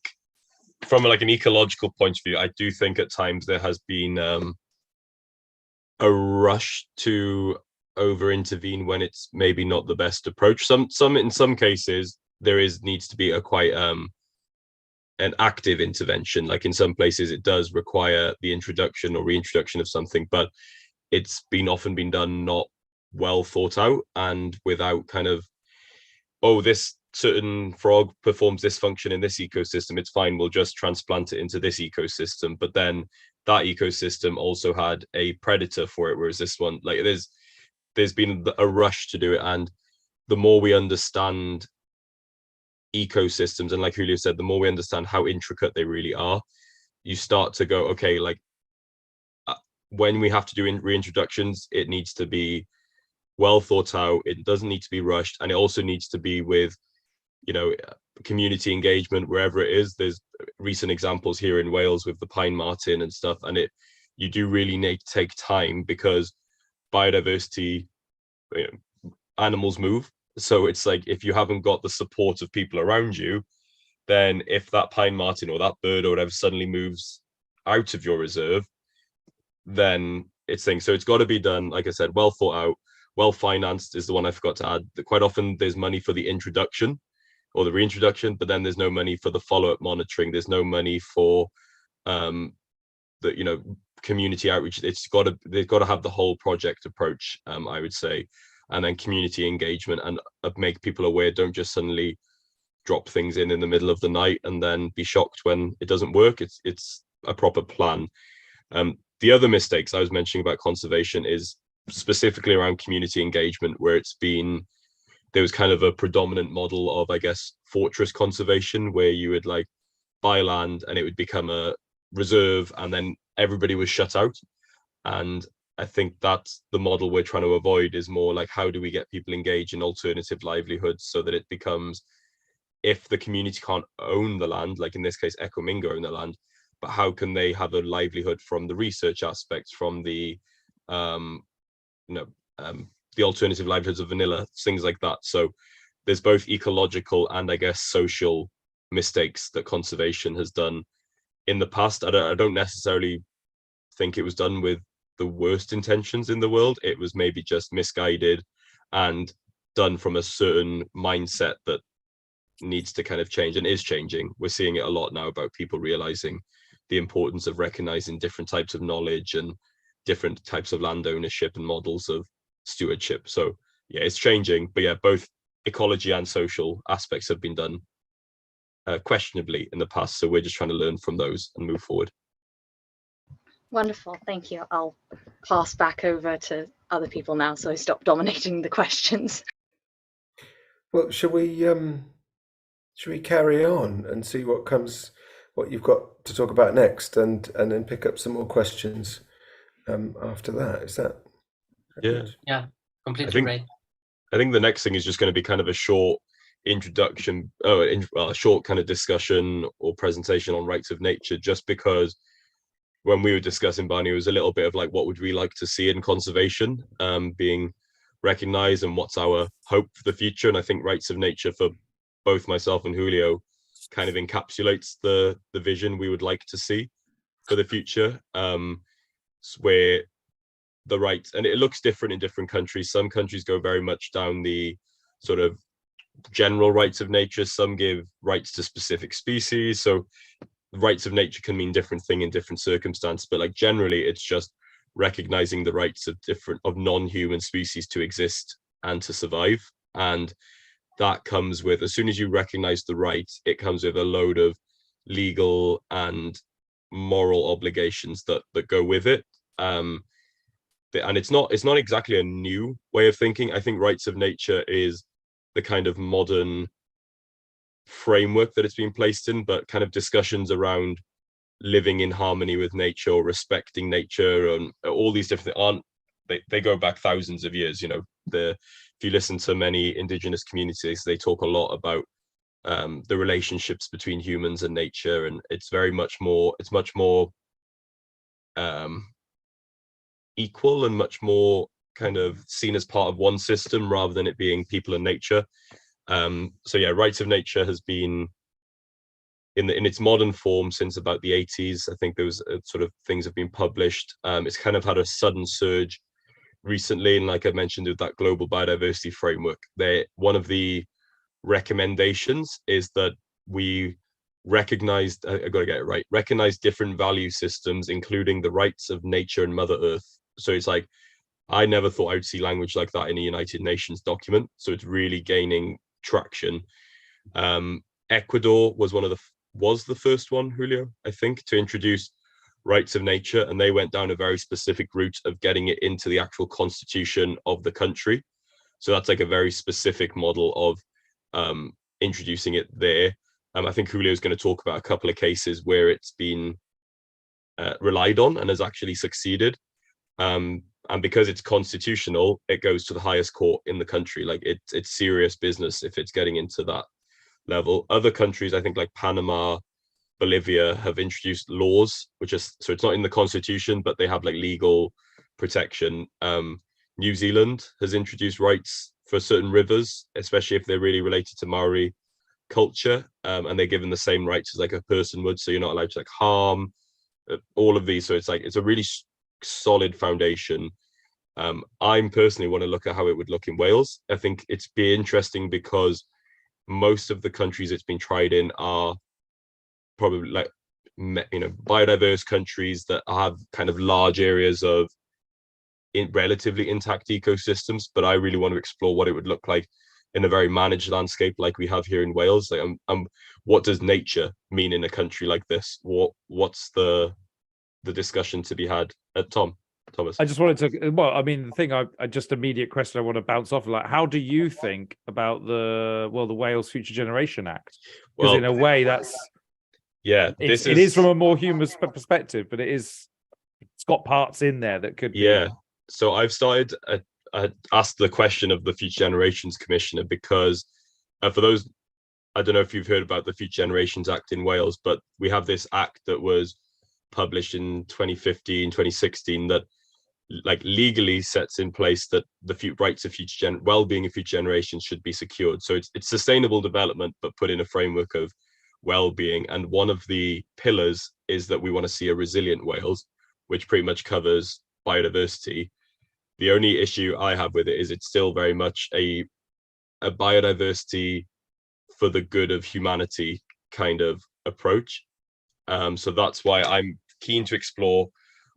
from like an ecological point of view, I do think at times there has been a rush to over intervene when it's maybe not the best approach. In some cases there needs to be a quite an active intervention. Like in some places it does require the introduction or reintroduction of something, but it's often been done not well thought out and without kind of, oh, this certain frog performs this function in this ecosystem, it's fine, we'll just transplant it into this ecosystem. But then that ecosystem also had a predator for it, whereas this one, like, there's been a rush to do it. And the more we understand ecosystems, and like Julio said, the more we understand how intricate they really are, you start to go, okay, like when we have to do reintroductions, it needs to be well thought out, it doesn't need to be rushed, and it also needs to be with, you know, community engagement wherever it is. There's recent examples here in Wales with the pine marten and stuff, and you do really need to take time, because biodiversity, you know, animals move. So it's like, if you haven't got the support of people around you, then if that pine marten or that bird or whatever suddenly moves out of your reserve, then it's things. So it's got to be done, like I said, well thought out, well financed is the one I forgot to add. That quite often there's money for the introduction or the reintroduction, but then there's no money for the follow-up monitoring. There's no money for the, you know, community outreach. They've got to have the whole project approach, I would say, and then community engagement and make people aware. Don't just suddenly drop things in the middle of the night and then be shocked when it doesn't work. It's a proper plan. The other mistakes I was mentioning about conservation is specifically around community engagement, where there was kind of a predominant model of, I guess, fortress conservation, where you would like buy land and it would become a reserve and then everybody was shut out. And I think that's the model we're trying to avoid, is more like, how do we get people engaged in alternative livelihoods so that it becomes, if the community can't own the land, like in this case Ecomingo own the land, but how can they have a livelihood from the research aspects, from the the alternative livelihoods of vanilla, things like that. So there's both ecological and, I guess, social mistakes that conservation has done in the past. I don't necessarily think it was done with the worst intentions in the world. It was maybe just misguided, and done from a certain mindset that needs to kind of change and is changing. We're seeing it a lot now about people realizing the importance of recognizing different types of knowledge and different types of land ownership and models of stewardship. So yeah, it's changing, but yeah, both ecology and social aspects have been done questionably in the past. So we're just trying to learn from those and move forward. Wonderful, thank you. I'll pass back over to other people now, so I stop dominating the questions. Well, shall we carry on and see what you've got to talk about next, and then pick up some more questions after that? Is that Yeah. good? Yeah, completely right. I think the next thing is just going to be kind of a short introduction, a short kind of discussion or presentation on rights of nature, just because when we were discussing, Barney, it was a little bit of like, what would we like to see in conservation being recognized, and what's our hope for the future? And I think rights of nature for both myself and Julio kind of encapsulates the vision we would like to see for the future, where the rights, and it looks different in different countries. Some countries go very much down the sort of general rights of nature. Some give rights to specific species. So rights of nature can mean different thing in different circumstances, but like generally it's just recognizing the rights of non-human species to exist and to survive. And that comes with, as soon as you recognize the right, it comes with a load of legal and moral obligations that go with it. And it's not exactly a new way of thinking. I think rights of nature is the kind of modern framework that it's been placed in, but kind of discussions around living in harmony with nature or respecting nature and all these different they go back thousands of years. You know, if you listen to many indigenous communities, they talk a lot about the relationships between humans and nature, and it's much more equal and much more kind of seen as part of one system rather than it being people and nature. So yeah, rights of nature has been in its modern form since about the 80s. I think those sort of things have been published. It's kind of had a sudden surge recently, and like I mentioned with that global biodiversity framework, one of the recommendations is that we recognize, I got to get it right, recognize different value systems, including the rights of nature and Mother Earth. So it's like, I never thought I would see language like that in a United Nations document. So it's really gaining traction. Ecuador was the first one, Julio, I think, to introduce rights of nature, and they went down a very specific route of getting it into the actual constitution of the country. So that's like a very specific model of introducing it there. I think Julio is going to talk about a couple of cases where it's been relied on and has actually succeeded. And because it's constitutional, it goes to the highest court in the country. Like it's serious business if it's getting into that level. Other countries, I think like Panama, Bolivia, have introduced laws, so it's not in the constitution, but they have like legal protection. New Zealand has introduced rights for certain rivers, especially if they're really related to Maori culture, and they're given the same rights as like a person would. So you're not allowed to like harm all of these. So it's a really solid foundation. I personally want to look at how it would look in Wales. I think it's be interesting because most of the countries it's been tried in are probably like, you know, biodiverse countries that have kind of large areas of relatively intact ecosystems. But I really want to explore what it would look like in a very managed landscape like we have here in Wales. Like, what does nature mean in a country like this? What's the discussion to be had? Thomas. I just wanted to, well, I mean, the thing, I just immediate question I want to bounce off, like, how do you think about the Wales Future Generation Act? Because in a way, it is from a more human perspective, but it's got parts in there that could be. Yeah. So I've started, I asked the question of the Future Generations Commissioner because for those, I don't know if you've heard about the Future Generations Act in Wales, but we have this act that was published in 2015, 2016 that like legally sets in place that the rights of well-being of future generations should be secured. So it's sustainable development, but put in a framework of well-being. And one of the pillars is that we want to see a resilient Wales, which pretty much covers biodiversity. The only issue I have with it is it's still very much a a biodiversity for the good of humanity kind of approach. So that's why I'm keen to explore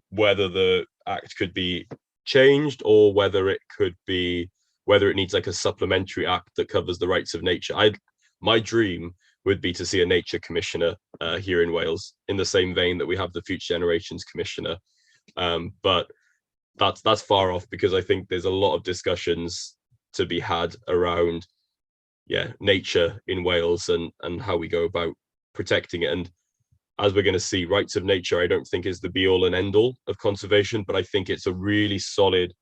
whether the act could be changed, or whether it needs like a supplementary act that covers the rights of nature. My dream would be to see a nature commissioner here in Wales, in the same vein that we have the Future Generations Commissioner. But that's far off, because I think there's a lot of discussions to be had around nature in Wales and how we go about protecting it. And as we're going to see, rights of nature I don't think is the be all and end all of conservation, but I think it's a really solid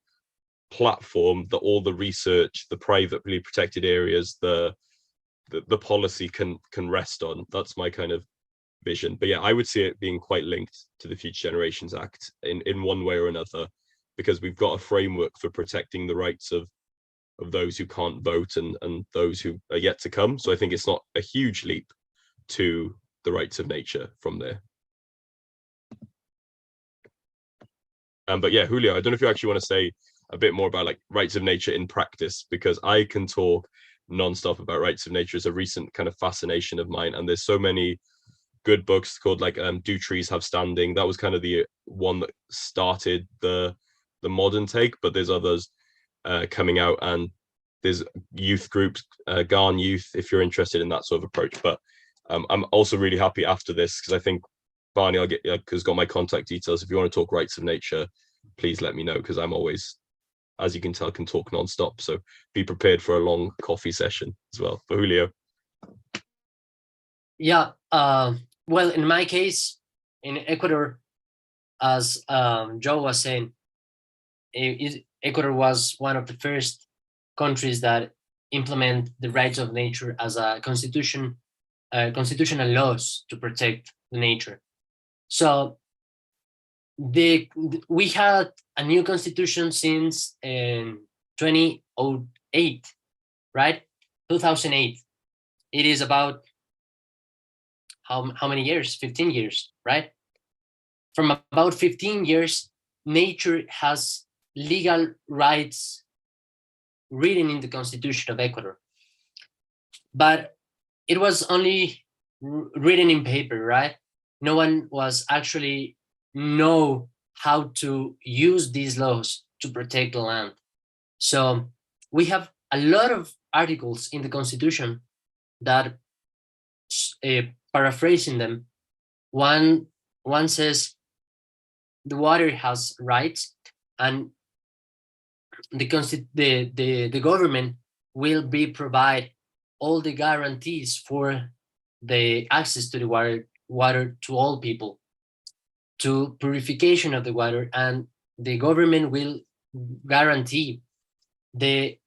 platform that all the research, the privately protected areas, the policy can rest on. That's my kind of vision. But yeah, I would see it being quite linked to the Future Generations Act in one way or another, because we've got a framework for protecting the rights of those who can't vote and those who are yet to come. So I think it's not a huge leap to the rights of nature from there. But yeah, Julio, I don't know if you actually want to say a bit more about like rights of nature in practice, because I can talk nonstop about rights of nature. It's a recent kind of fascination of mine, and there's so many good books called like Do Trees Have Standing? That was kind of the one that started the modern take, but there's others coming out, and there's youth groups, Garn Youth, if you're interested in that sort of approach. But I'm also really happy after this, because I think Barney has got my contact details. If you want to talk rights of nature, please let me know, because I'm always, as you can tell, can talk nonstop. So be prepared for a long coffee session as well. For Julio. Yeah, well, in my case, in Ecuador, as Joe was saying, Ecuador was one of the first countries that implement the rights of nature as a constitutional laws to protect the nature. So we had a new constitution since 2008, right? 2008. It is about how many years? 15 years, right? From about 15 years, nature has legal rights written in the Constitution of Ecuador. But it was only written in paper, right? No one was actually know how to use these laws to protect the land. So we have a lot of articles in the Constitution that, paraphrasing them, one says the water has rights, and the government will be provide all the guarantees for the access to the water to all people, to purification of the water, and the government will guarantee the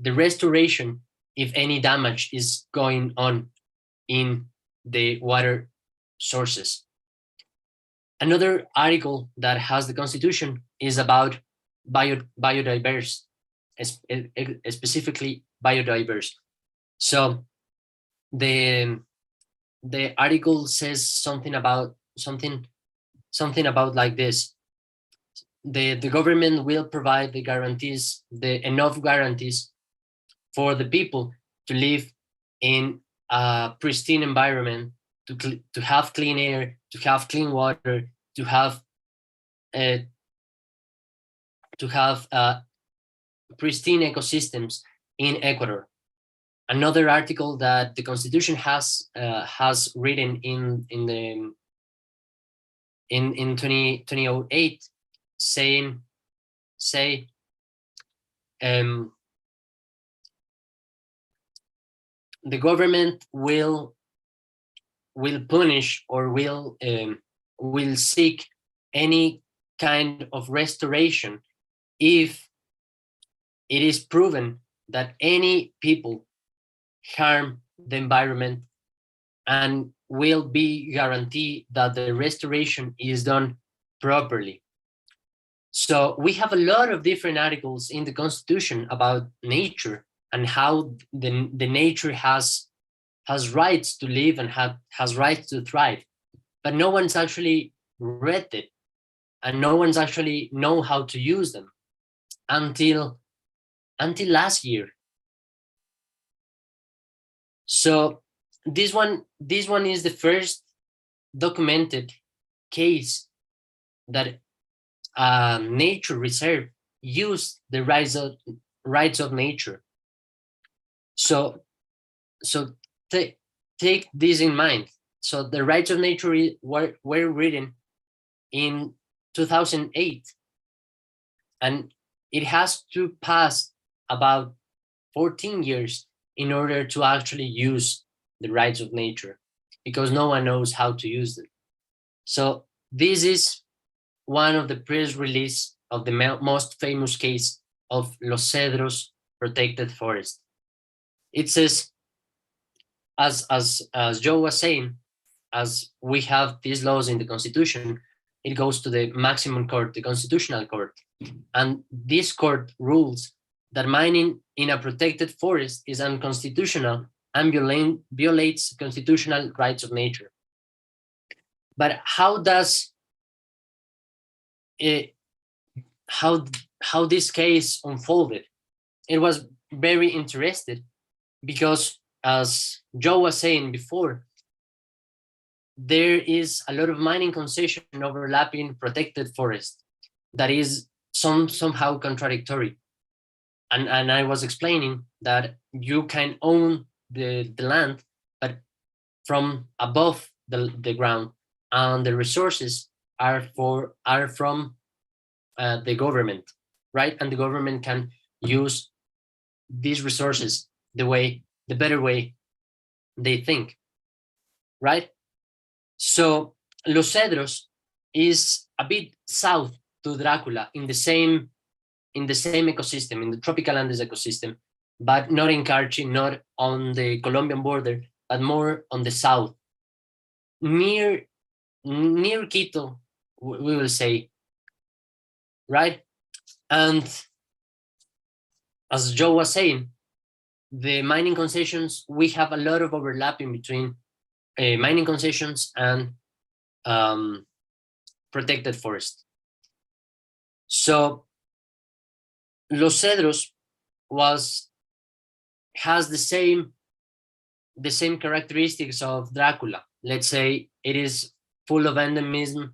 restoration if any damage is going on in the water sources. Another article that has the Constitution is about biodiverse, specifically biodiverse. So the article says something about like this: the government will provide the guarantees, enough guarantees for the people to live in a pristine environment, to have clean air, to have clean water, to have pristine ecosystems in Ecuador. Another article that the Constitution has written in 2008 say the government will punish or will seek any kind of restoration if it is proven that any people harm the environment, and will be guaranteed that the restoration is done properly. So we have a lot of different articles in the Constitution about nature and how the nature has rights to live and has rights to thrive, but no one's actually read it, and no one's actually know how to use them until last year, So this one is the first documented case that nature reserve used the rights of nature. So take this in mind. So the rights of nature were written in 2008, and it has to pass about 14 years in order to actually use the rights of nature, because no one knows how to use them. So this is one of the press release of the most famous case of Los Cedros protected forest. It says, as Joe was saying, as we have these laws in the Constitution, it goes to the maximum court, the Constitutional Court. And this court rules that mining in a protected forest is unconstitutional and violates constitutional rights of nature. But how does it, how this case unfolded? It was very interesting because, as Joe was saying before, there is a lot of mining concession overlapping protected forest that is somehow contradictory. And I was explaining that you can own the land, but from above the ground, and the resources are from the government, right? And the government can use these resources the better way they think, right? So Los Cedros is a bit south to Dracula in the same ecosystem, in the tropical Andes ecosystem, but not in Carchi, not on the Colombian border, but more on the south, near Quito, we will say, right? And as Joe was saying, the mining concessions, we have a lot of overlapping between mining concessions and protected forest. So Los Cedros has the same characteristics of Dracula. Let's say it is full of endemism,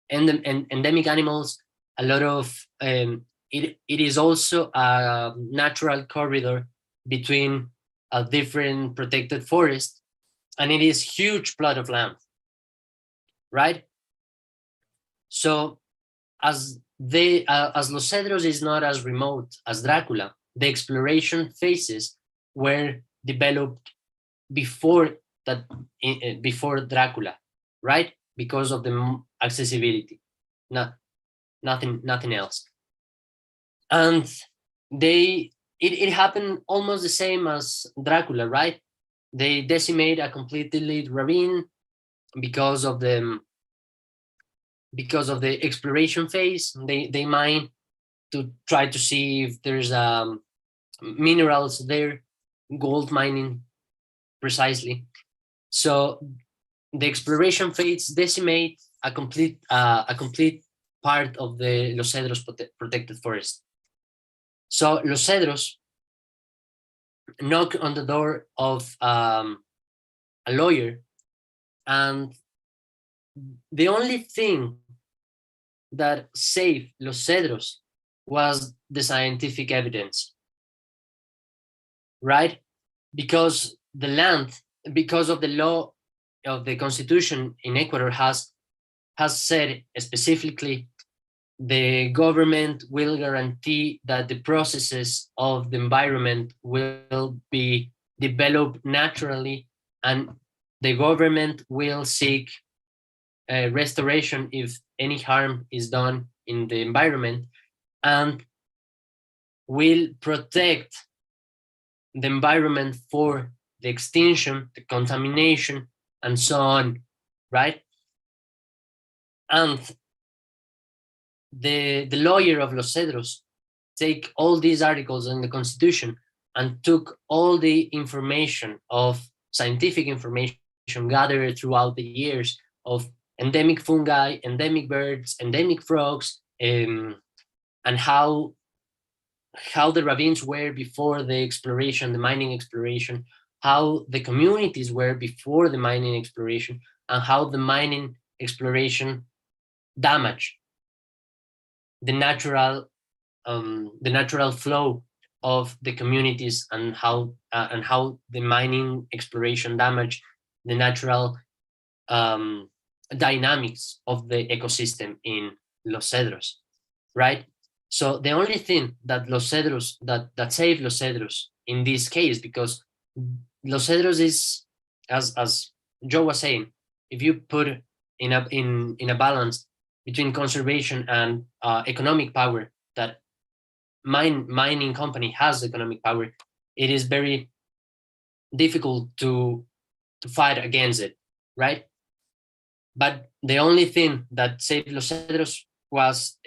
endemic animals, a lot of it is also a natural corridor between a different protected forest, and it is huge plot of land, right? So as Los Cedros is not as remote as Dracula, the exploration phases were developed before Dracula, right? Because of the accessibility, nothing else. And it happened almost the same as Dracula, right? They decimate a completely ravine because of the exploration phase. They mine to try to see if there's minerals there, gold mining precisely. So the exploration phase decimate a complete part of the Los Cedros protected forest. So Los Cedros knock on the door of a lawyer, and the only thing that saved Los Cedros was the scientific evidence, right? Because the land, because of the law of the Constitution in Ecuador has said specifically, the government will guarantee that the processes of the environment will be developed naturally, and the government will seek restoration if any harm is done in the environment, and will protect the environment for the extinction, the contamination, and so on, right? And the lawyer of Los Cedros take all these articles in the Constitution and took all the information of scientific information gathered throughout the years of endemic fungi, endemic birds, endemic frogs, and how the ravines were before the exploration, the mining exploration, how the communities were before the mining exploration, and how the mining exploration damaged the natural flow of the communities, and how the mining exploration damaged the natural dynamics of the ecosystem in Los Cedros, right? So the only thing that Los Cedros that saved Los Cedros in this case, because Los Cedros is, as Joe was saying, if you put in a balance between conservation and economic power, that mining company has economic power, it is very difficult to fight against it, right? But the only thing that saved Los Cedros was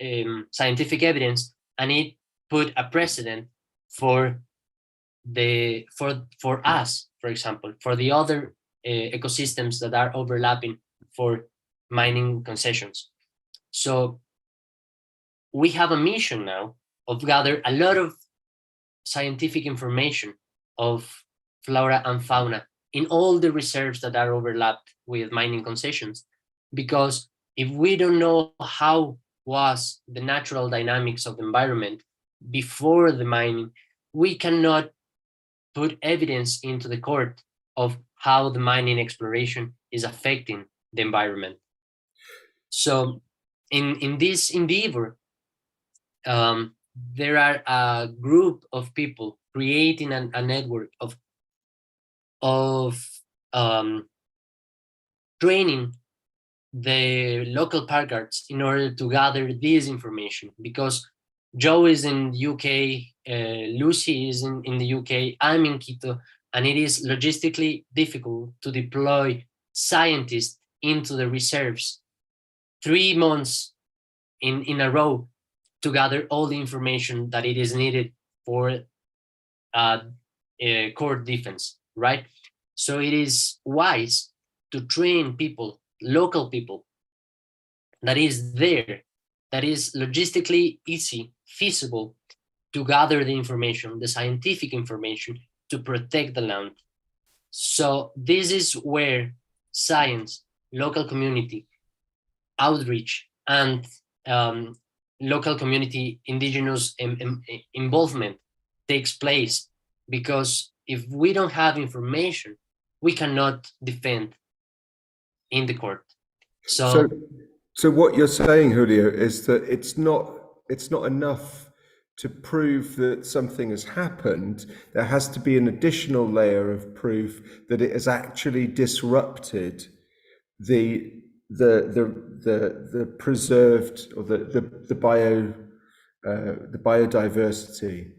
scientific evidence, and it put a precedent for us, for example, for the other ecosystems that are overlapping for mining concessions. So we have a mission now of gather a lot of scientific information of flora and fauna in all the reserves that are overlapped with mining concessions, because if we don't know how was the natural dynamics of the environment before the mining, we cannot put evidence into the court of how the mining exploration is affecting the environment. So in this endeavor, there are a group of people creating a network of training the local park guards in order to gather this information, because Joe is in the UK, Lucy is in the UK, I'm in Quito, and it is logistically difficult to deploy scientists into the reserves 3 months in a row to gather all the information that it is needed for court defense, right? So it is wise to train people, local people, that is there, that is logistically easy, feasible to gather the information, the scientific information, to protect the land. So this is where science, local community, outreach, and local community indigenous involvement takes place, because if we don't have information, we cannot defend in the court. So what you're saying, Julio, is that it's not enough to prove that something has happened. There has to be an additional layer of proof that it has actually disrupted the preserved, or the biodiversity.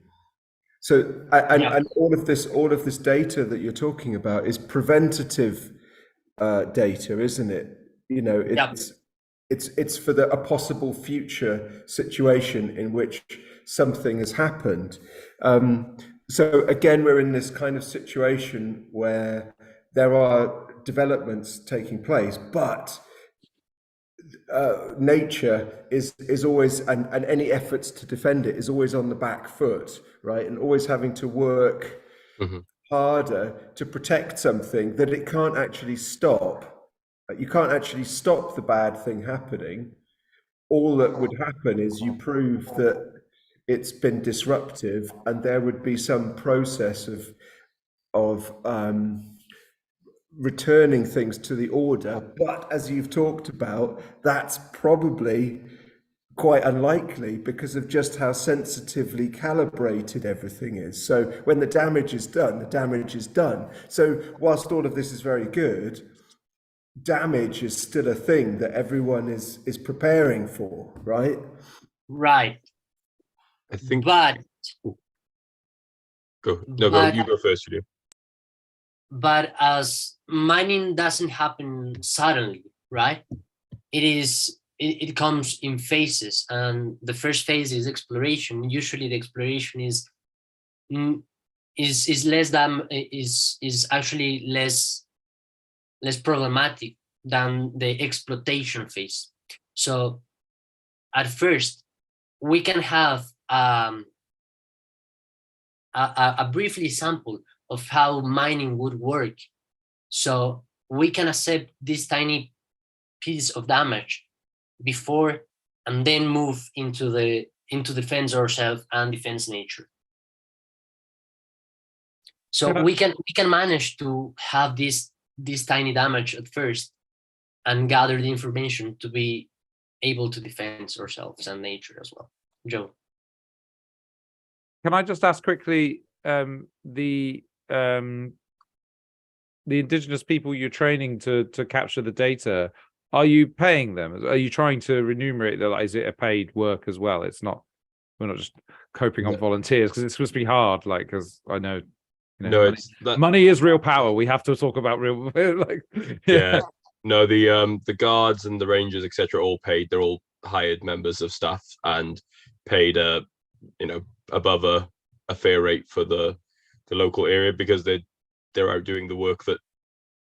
So and all of this data that you're talking about is preventative data, isn't it? You know, it's for a possible future situation in which something has happened. So again, we're in this kind of situation where there are developments taking place, but nature is always, and any efforts to defend it is always on the back foot, right? And always having to work harder to protect something that it can't actually stop. You can't actually stop the bad thing happening. All that would happen is you prove that it's been disruptive, and there would be some process of returning things to the order. But as you've talked about, that's probably quite unlikely because of just how sensitively calibrated everything is. So when the damage is done, the damage is done. So whilst all of this is very good, damage is still a thing that everyone is preparing for, right? Right. I think. But you go first, Julio. But as mining doesn't happen suddenly, right? It comes in phases, and the first phase is exploration. Usually, the exploration is actually less problematic than the exploitation phase. So, at first, we can have a briefly sample of how mining would work. So we can accept this tiny piece of damage before and then move into defense ourselves and defense nature. So we can manage to have this tiny damage at first and gather the information to be able to defend ourselves and nature as well. Joe. Can I just ask quickly, the indigenous people you're training to capture the data, are you paying them? Are you trying to remunerate them? Is it a paid work as well? It's not, we're not just coping on volunteers, because it's supposed to be hard, like, because I know, No, money is real power. We have to talk about real, like, yeah. No, the guards and the rangers, etc., all paid. They're all hired members of staff and paid above a fair rate for the local area, because they're out doing the work that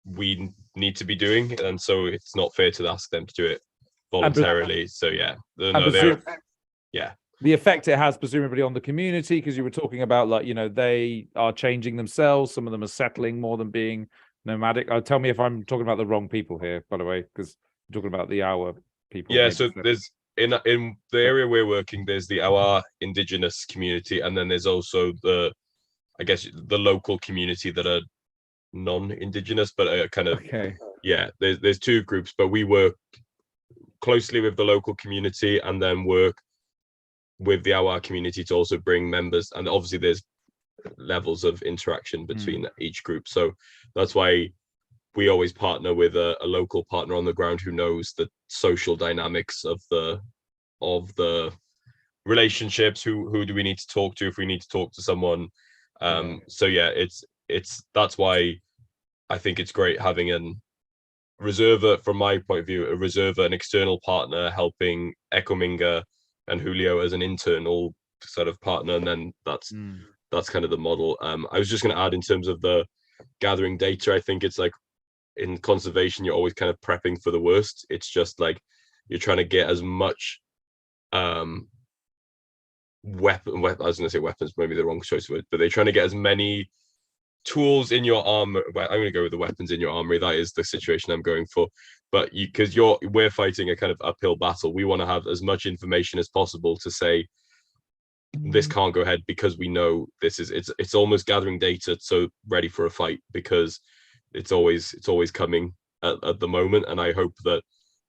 we need to be doing, and so it's not fair to ask them to do it voluntarily. So yeah, the effect it has presumably on the community, because you were talking about, like, they are changing themselves. Some of them are settling more than being nomadic. Tell me if I'm talking about the wrong people here, by the way, because I'm talking about the Awa people. Yeah, so there's in the area we're working, there's the Awa indigenous community, and then there's also the local community that are non-indigenous, but are kind of there's two groups, but we work closely with the local community and then work with the Awa community to also bring members, and obviously there's levels of interaction between each group. So that's why we always partner with a local partner on the ground who knows the social dynamics of the relationships. Who do we need to talk to if we need to talk to someone? So yeah, it's that's why I think it's great having an Reserva, from my point of view, a Reserva, an external partner helping Ekominga and Julio as an internal sort of partner, and then that's kind of the model. I was just going to add, in terms of the gathering data, I think it's like in conservation, you're always kind of prepping for the worst. It's just like you're trying to get as much I was going to say weapons, maybe the wrong choice of word, but they're trying to get as many tools in your armor. Well, I'm going to go with the weapons in your armory. That is the situation I'm going for. But because we're fighting a kind of uphill battle, we want to have as much information as possible to say this can't go ahead, because we know it's almost gathering data so ready for a fight, because it's always coming at the moment. And I hope that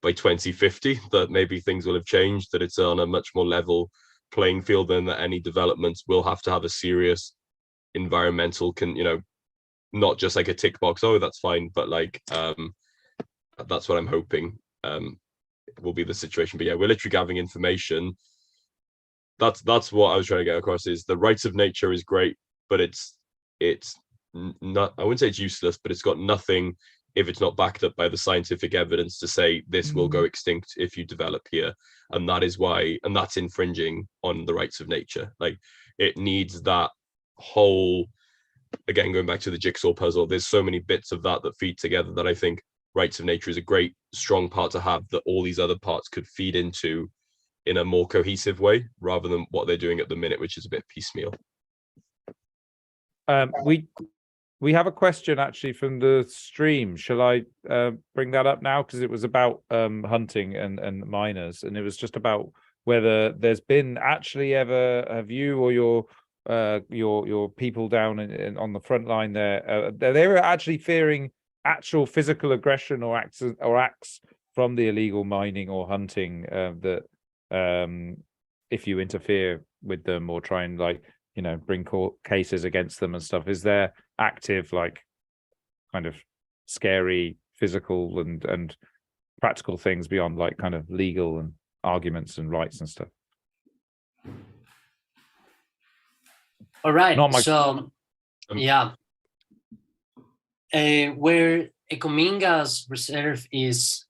by 2050 that maybe things will have changed, that it's on a much more level playing field, and that any developments will have to have a serious environmental not just like a tick box, oh that's fine, but like that's what I'm hoping will be the situation. But yeah, we're literally gathering information. That's what I was trying to get across, is the rights of nature is great, but it's not, I wouldn't say it's useless, but it's got nothing if it's not backed up by the scientific evidence to say this will go extinct if you develop here. And that is why, and that's infringing on the rights of nature. Like, it needs that whole, again, going back to the jigsaw puzzle, there's so many bits of that feed together, that I think rights of nature is a great strong part to have, that all these other parts could feed into in a more cohesive way, rather than what they're doing at the minute, which is a bit piecemeal. We have a question actually from the stream. Shall I bring that up now? Because it was about hunting and miners, and it was just about whether there's been actually ever, have you or your people down on the front line there, they were actually fearing actual physical aggression or acts from the illegal mining or hunting, that if you interfere with them or try and, like, bring court cases against them and stuff. Is there active, like, kind of scary physical and practical things beyond, like, kind of legal and arguments and rights and stuff? All right. So yeah, where Ekominga's reserve is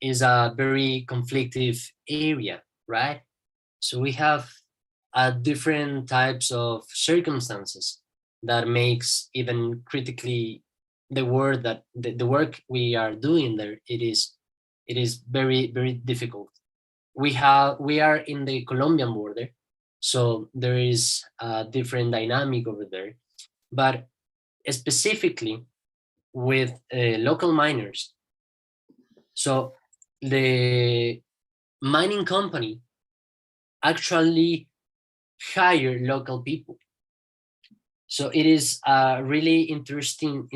a very conflictive area, right? So we have different types of circumstances that makes even critically the work that the work we are doing there, it is very, very difficult. We are in the Colombian border, so there is a different dynamic over there. But specifically with local miners. So the mining company actually hire local people. So it is a really interesting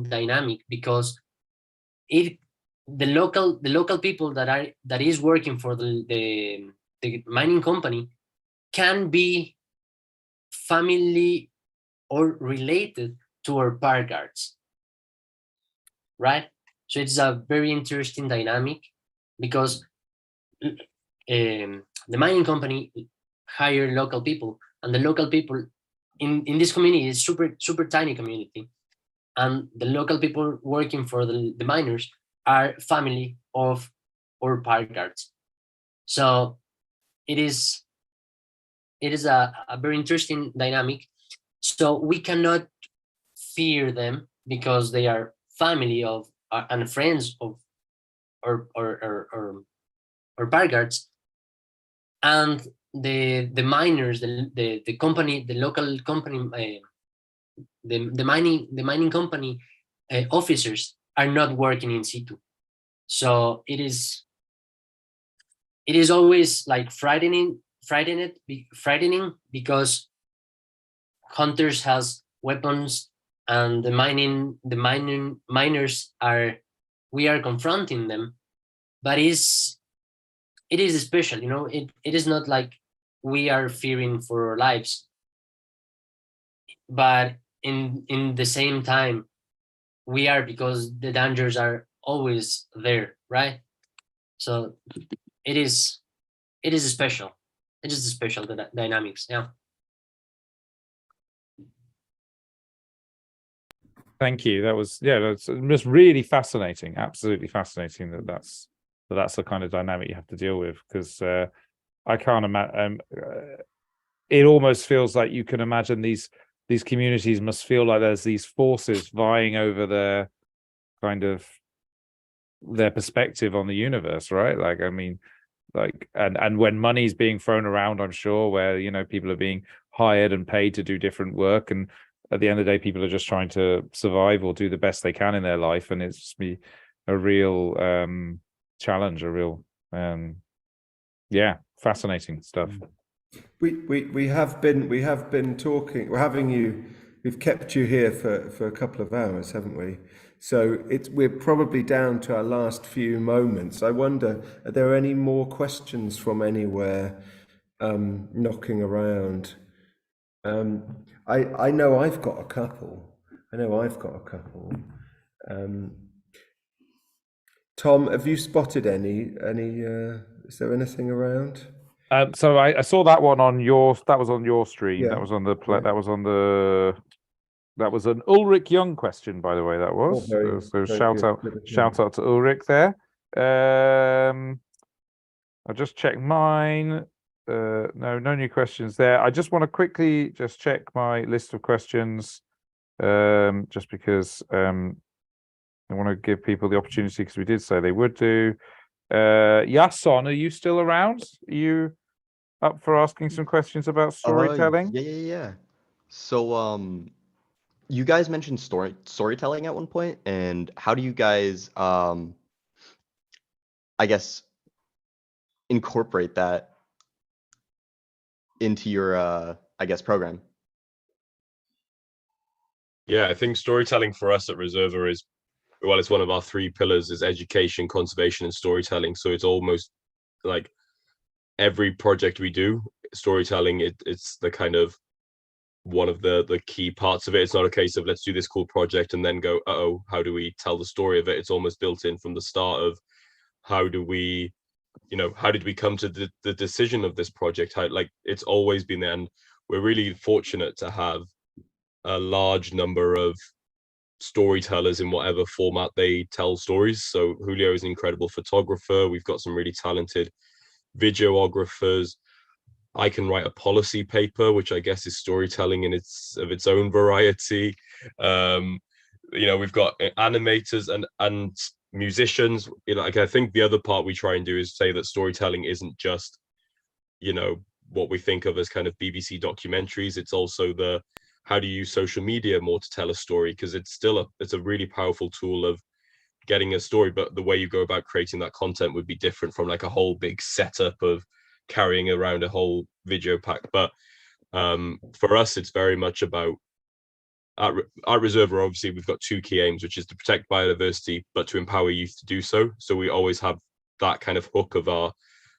dynamic, because the local people that is working for the mining company can be family or related to our park guards, right? So it's a very interesting dynamic, because the mining company hire local people, and the local people in this community is super tiny community, and the local people working for the miners are family of our park guards. So it is a very interesting dynamic. So we cannot fear them, because they are family of and friends of or park guards, and the miners, the company, the local company, the mining company officers are not working in situ. So it is always like frightening, because hunters has weapons, and the miners are, we are confronting them, but it is special, you know. It is not like we are fearing for our lives, but in the same time we are, because the dangers are always there, right? So it is special. It is special, the dynamics. Yeah. Thank you. That was, yeah, that's just really fascinating. Absolutely fascinating that's the kind of dynamic you have to deal with, because I can't imagine. It almost feels like you can imagine these communities must feel like there's these forces vying over their kind of their perspective on the universe, right? Like, I mean, like, and when money's being thrown around, I'm sure, where, you know, people are being hired and paid to do different work, and at the end of the day, people are just trying to survive or do the best they can in their life, and it's just be a real challenge, a real yeah, fascinating stuff. We have been talking. We've kept you here for a couple of hours, haven't we? So we're probably down to our last few moments. I wonder, are there any more questions from anywhere knocking around? I know I've got a couple. Tom, have you spotted any? Is there anything around? So I saw that one on your. That was on your stream. Yeah. That was on the. Yeah. That was an Ulrich Young question, by the way. That was. So shout out to Ulrich there. I'll just check mine. No new questions there. I just want to quickly just check my list of questions, just because I want to give people the opportunity, because we did say they would do. Yason, are you still around? Are you up for asking some questions about storytelling? Yeah. So, you guys mentioned storytelling at one point, and how do you guys, I guess, incorporate that into your, I guess, program? Yeah, I think storytelling for us at Reserva is, well, it's one of our 3 pillars: is education, conservation, and storytelling. So it's almost like every project we do, storytelling, it's the kind of one of the key parts of it. It's not a case of let's do this cool project and then go, uh-oh, how do we tell the story of it? It's almost built in from the start of how did we come to the decision of this project? How, like, it's always been there, and we're really fortunate to have a large number of storytellers in whatever format they tell stories. So Julio is an incredible photographer. We've got some really talented videographers. I can write a policy paper, which I guess is storytelling in its own variety. We've got animators and musicians. Like, I think the other part we try and do is say that storytelling isn't just, what we think of as kind of BBC documentaries. It's also the how do you use social media more to tell a story, because it's a really powerful tool of getting a story, but the way you go about creating that content would be different from like a whole big setup of carrying around a whole video pack. But for us, it's very much about at Reserva, obviously we've got two key aims, which is to protect biodiversity but to empower youth to do so. So we always have that kind of hook of our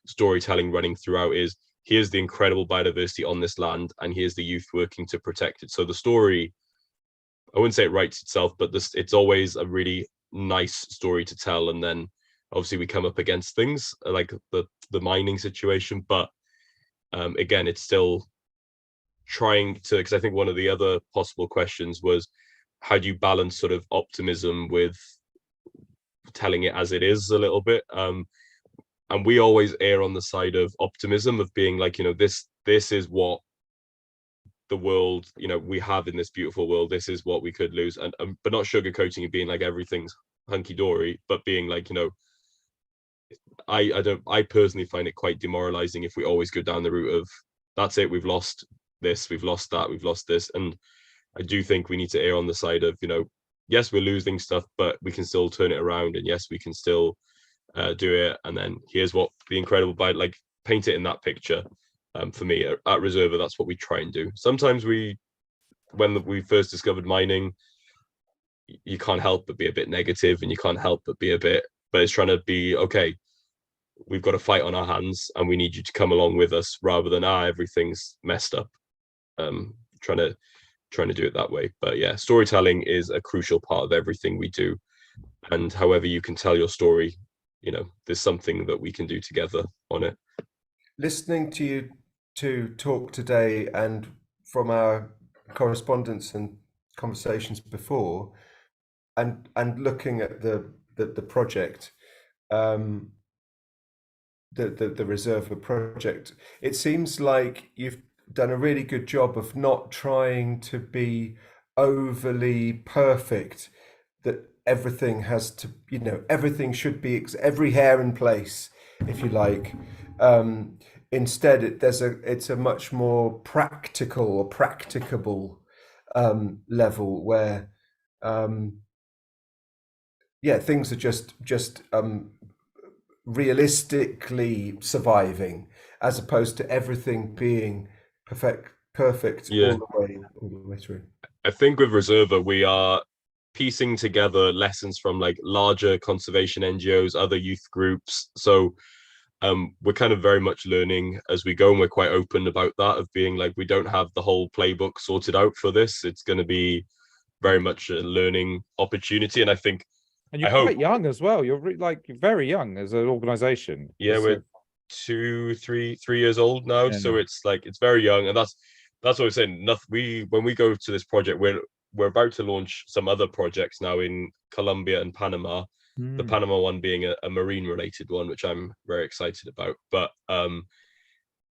storytelling running throughout, is here's the incredible biodiversity on this land and here's the youth working to protect it. So the story, I wouldn't say it writes itself, but it's always a really nice story to tell. And then obviously we come up against things like the mining situation, but again, it's still trying to, because I think one of the other possible questions was, how do you balance sort of optimism with telling it as it is a little bit? And we always err on the side of optimism, of being like, this is what the world, we have in this beautiful world, this is what we could lose, and but not sugarcoating and being like everything's hunky-dory, but being like, I personally find it quite demoralizing if we always go down the route of, that's it, we've lost this, we've lost that, we've lost this. And I do think we need to err on the side of, yes, we're losing stuff, but we can still turn it around, and yes, we can still do it. And then here's what the incredible like paint it in that picture. For me at Reserva, that's what we try and do. Sometimes when we first discovered mining, you can't help but be a bit negative, and you can't help but be a bit, but it's trying to be, okay, we've got a fight on our hands and we need you to come along with us, rather than everything's messed up. Trying to do it that way. But yeah, storytelling is a crucial part of everything we do, and however you can tell your story, there's something that we can do together on it. Listening to you to talk today, and from our correspondence and conversations before, and looking at the project, the Reserva project, it seems like you've done a really good job of not trying to be overly perfect, that everything has to, everything should be every hair in place, if you like. Instead, it's a much more practical or practicable level, where things are just realistically surviving, as opposed to everything being perfect all the way through. I think with Reserva, we are piecing together lessons from like larger conservation NGOs, other youth groups. So we're kind of very much learning as we go, and we're quite open about that, of being like, we don't have the whole playbook sorted out for this. It's going to be very much a learning opportunity. And I think, and you're quite young as well. You're very young as an organization. Yeah, we're 3 years old now, so it's very young, and that's what I'm saying. When we go to this project, we're about to launch some other projects now in Colombia and Panama. The Panama one being a marine related one, which I'm very excited about. But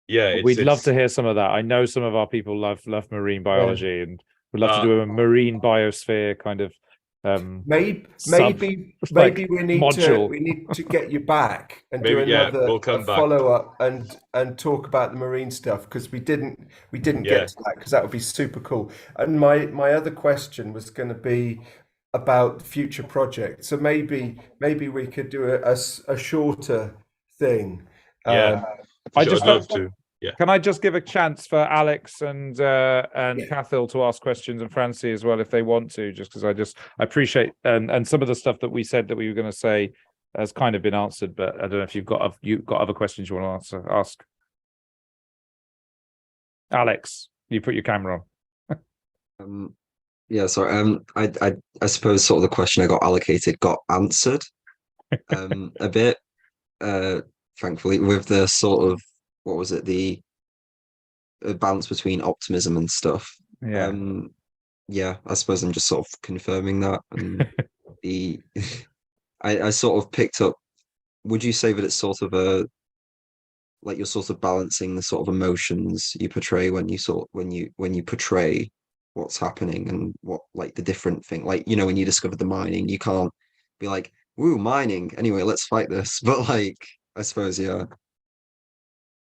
we'd love to hear some of that. I know some of our people love marine biology, and would love to do a marine biosphere kind of maybe we need to get you back and do another follow-up and talk about the marine stuff, because we didn't get to that, because that would be super cool. And my other question was going to be about future projects, so maybe we could do a shorter thing. I'd love to. Yeah. Can I just give a chance for Alex and Cathil to ask questions, and Francie as well if they want to, just because I appreciate, and some of the stuff that we said that we were going to say has kind of been answered, but I don't know if you've got other questions you want to ask. Alex, you put your camera on. Yeah, sorry. I suppose sort of the question I got allocated got answered a bit, thankfully, with the sort of, what was it, the balance between optimism and stuff. Yeah, I suppose I'm just sort of confirming that. And I sort of picked up, would you say that it's sort of you're sort of balancing the sort of emotions you portray when you portray what's happening, and what, like, the different thing, like, when you discovered the mining, you can't be like, woo, mining, anyway, let's fight this. But like, I suppose, yeah.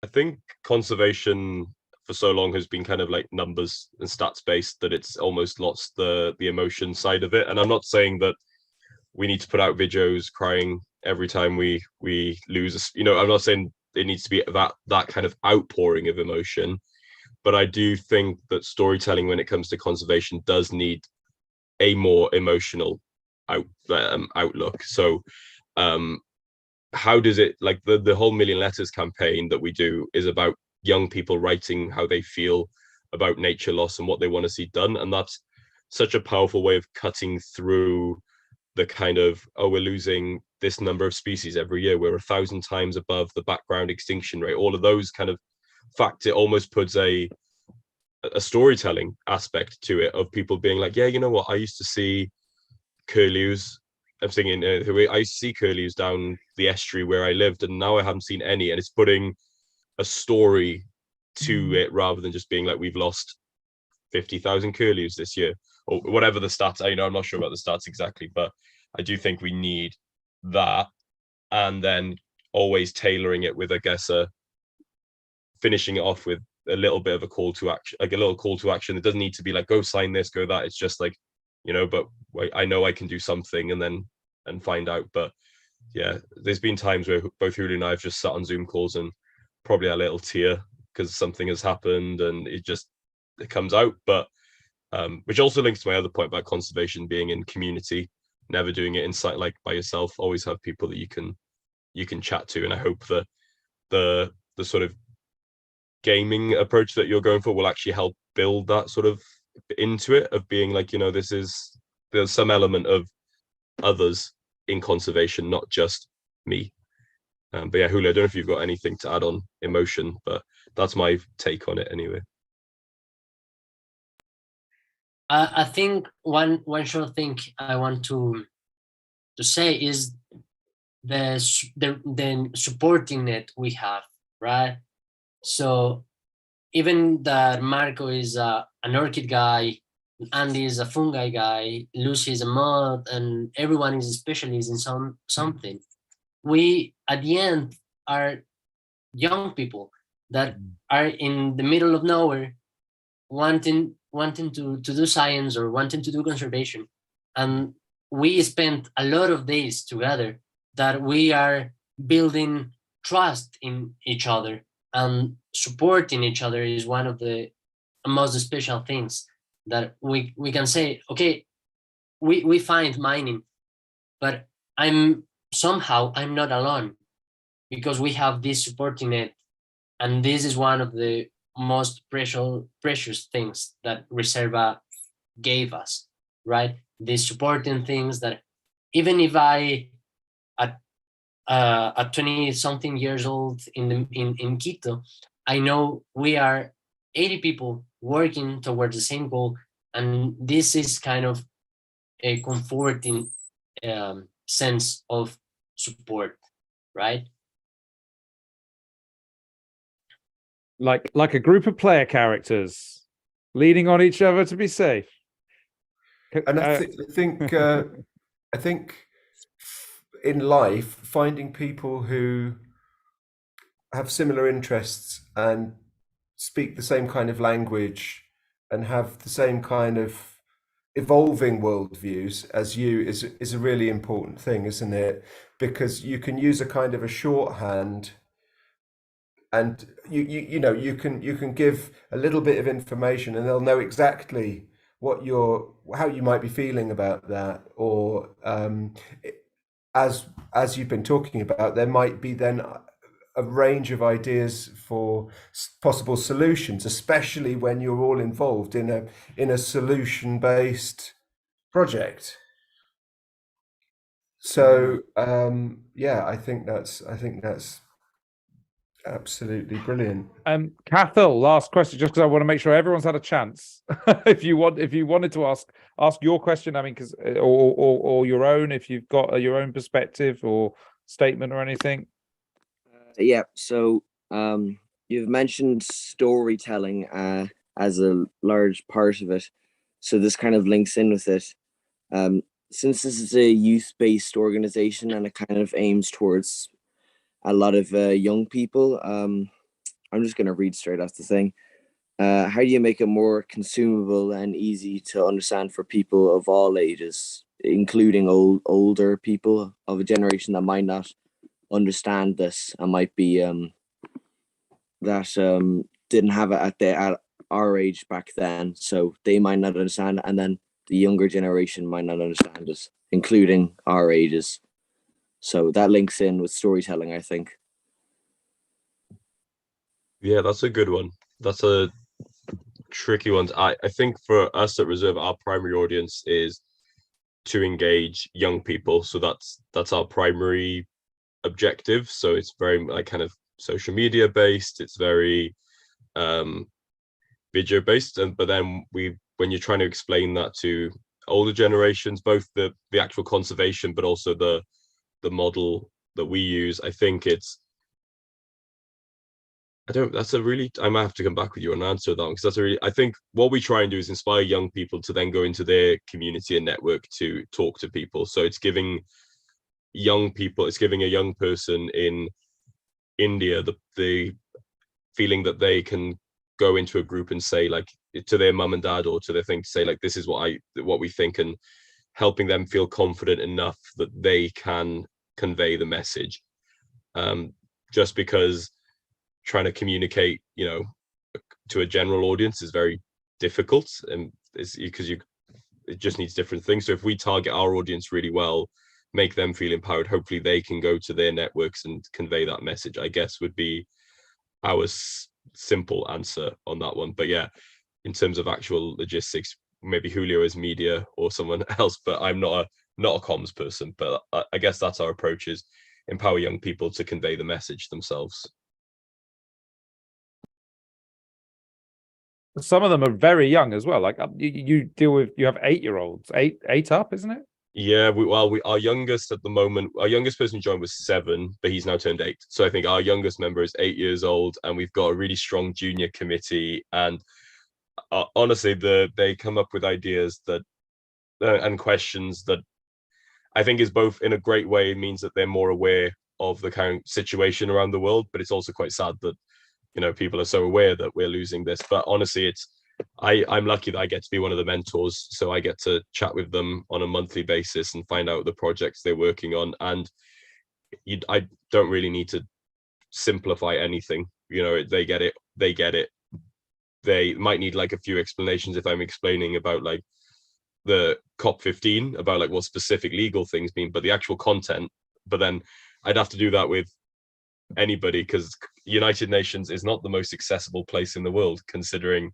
I think conservation for so long has been kind of like numbers and stats based that it's almost lost the emotion side of it. And I'm not saying that we need to put out videos crying every time we lose. I'm not saying it needs to be that kind of outpouring of emotion, but I do think that storytelling when it comes to conservation does need a more emotional outlook. So how does it, like the whole Million Letters campaign that we do is about young people writing how they feel about nature loss and what they want to see done, and that's such a powerful way of cutting through the kind of, oh, we're losing this number of species every year, we're 1,000 times above the background extinction rate, all of those kind of facts. It almost puts a storytelling aspect to it of people being like, yeah, you know what, I used to see curlews. I'm thinking I used to see curlews down the estuary where I lived, and now I haven't seen any. And it's putting a story to it rather than just being like, we've lost 50,000 curlews this year or whatever the stats. I'm not sure about the stats exactly, but I do think we need that, and then always tailoring it with, I guess, finishing it off with a little bit of a call to action, like a little call to action. It doesn't need to be like, go sign this, go that. It's just like, but I know I can do something and find out. But yeah, there's been times where both Julio and I have just sat on Zoom calls and probably a little tear because something has happened and it comes out. But which also links to my other point about conservation being in community, never doing it inside like by yourself. Always have people that you can chat to, and I hope that the sort of gaming approach that you're going for will actually help build that sort of into it, of being like, there's some element of others in conservation, not just me. But yeah, Julio, I don't know if you've got anything to add on emotion, but that's my take on it anyway. I think one short thing I want to say is the supporting net we have, right? So even that Marco is an orchid guy, Andy is a fungi guy, Lucy is a moth, and everyone is a specialist in something. We at the end are young people that are in the middle of nowhere, wanting to do science or wanting to do conservation, and we spent a lot of days together that we are building trust in each other, and supporting each other is one of the most special things that we can say. Okay, we find mining, but I'm not alone, because we have this supporting net, and this is one of the most precious things that Reserva gave us, right? These supporting things that even if I at 20 something years old in Quito, I know we are 80 people working towards the same goal, and this is kind of a comforting sense of support, right? Like a group of player characters leaning on each other to be safe. And I think in life, finding people who have similar interests and speak the same kind of language and have the same kind of evolving worldviews as you is a really important thing, isn't it? Because you can use a kind of a shorthand, and you can give a little bit of information and they'll know exactly how you might be feeling about that, or as you've been talking about, there might be then a range of ideas for possible solutions, especially when you're all involved in a solution-based project. So yeah, I think that's absolutely brilliant. Cathal, last question, just because I want to make sure everyone's had a chance. if you wanted to ask your question, I mean, because or your own, if you've got your own perspective or statement or anything. Yeah. So you've mentioned storytelling as a large part of it. So this kind of links in with it. Since this is a youth-based organization and it kind of aims towards a lot of young people, I'm just going to read straight off the thing. how do you make it more consumable and easy to understand for people of all ages, including older people of a generation that might not understand this and might be didn't have it at our age back then, so they might not understand, and then the younger generation might not understand it, including our ages. So that links in with storytelling, I think. Yeah, that's a good one. That's a tricky one. I think for us at Reserve, our primary audience is to engage young people. So that's our primary objective. So it's very like kind of social media based. It's very video based. And but then when you're trying to explain that to older generations, both the actual conservation, but also the model that we use, I think it's that's a really, I might have to come back with you on an answer to that one, because that's a really, I think what we try and do is inspire young people to then go into their community and network to talk to people. So it's giving young people, it's giving a young person in India the feeling that they can go into a group and say like to their mum and dad or to their thing, to say like, this is what we think, and helping them feel confident enough that they can convey the message. Just because trying to communicate, to a general audience is very difficult, and it's because it just needs different things. So if we target our audience really well, make them feel empowered, hopefully they can go to their networks and convey that message, I guess would be our simple answer on that one. But yeah, in terms of actual logistics, maybe Julio is media or someone else, but I'm not a comms person. But I guess that's our approach, is empower young people to convey the message themselves. Some of them are very young as well. Like you have 8-year-olds, eight up, isn't it? Yeah, our youngest at the moment, our youngest person who joined was 7, but he's now turned 8. So I think our youngest member is 8 years old, and we've got a really strong junior committee. And honestly, they come up with ideas that and questions that I think is both in a great way. It means that they're more aware of the current situation around the world, but it's also quite sad that people are so aware that we're losing this. But honestly, I'm lucky that I get to be one of the mentors, so I get to chat with them on a monthly basis and find out the projects they're working on. And I don't really need to simplify anything. They get it. They might need like a few explanations if I'm explaining about like the COP15, about like what specific legal things mean, but the actual content. But then I'd have to do that with anybody, because United Nations is not the most accessible place in the world, considering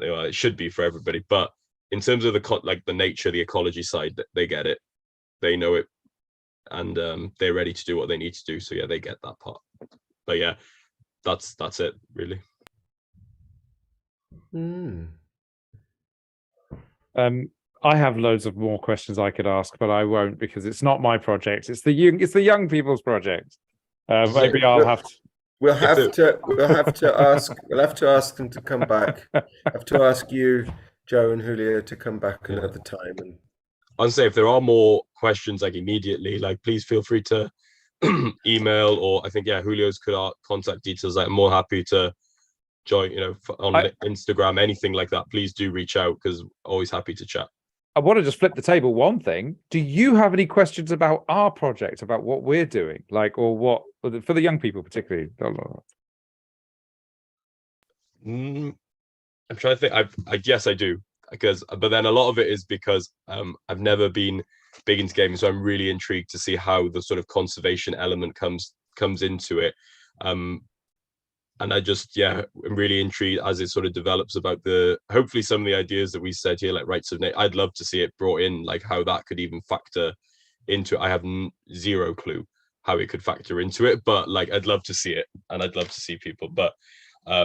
it should be for everybody. But in terms of the nature, the ecology side, they get it, they know it, and they're ready to do what they need to do. So yeah, they get that part. But yeah, that's it really. I have loads of more questions I could ask, but I won't, because it's not my project. It's the young people's project. Maybe I'll have to. We'll have to ask them to come back. I have to ask you, Joe and Julio, to come back another time. And I'll say if there are more questions like immediately, like please feel free to email, or I think Julio's contact details. I'm more happy to join, on Instagram, anything like that. Please do reach out, because always happy to chat. I want to just flip the table one thing. Do you have any questions about our project, about what we're doing, or what for the young people particularly? I'm trying to think. I guess I do, but then a lot of it is because I've never been big into gaming, so I'm really intrigued to see how the sort of conservation element comes into it. And I just, I'm really intrigued as it sort of develops about hopefully some of the ideas that we said here, like rights of nature. I'd love to see it brought in, like how that could even factor into it. I have zero clue how it could factor into it, but like I'd love to see it, and I'd love to see people. But I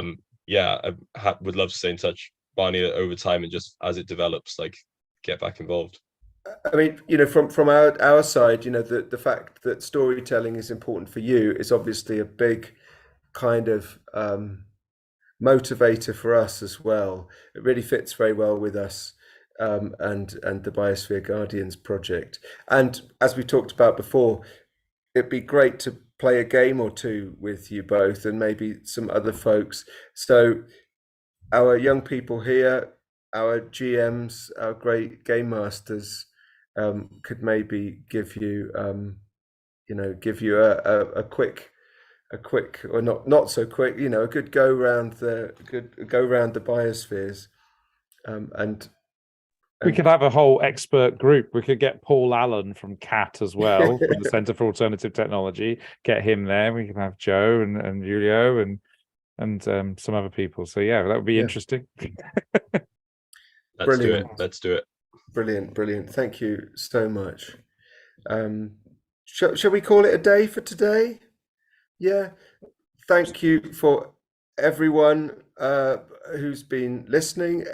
would love to stay in touch, Barney, over time, and just as it develops, like get back involved. I mean, from our side, the fact that storytelling is important for you is obviously a big kind of motivator for us as well. It really fits very well with us and the Biosphere Guardians project. And as we talked about before, it'd be great to play a game or two with you both, and maybe some other folks. So our young people here, our GMs, our great game masters, could maybe give you, give you a quick, or not so quick, a good go round the biospheres, and We could have a whole expert group. We could get Paul Allen from CAT as well, from the Centre for Alternative Technology. Get him there. We can have Joe and Julio and some other people. So yeah, that would be interesting. Let's do it. Let's do it. Brilliant. Thank you so much. Shall we call it a day for today? Yeah. Thank you for everyone who's been listening,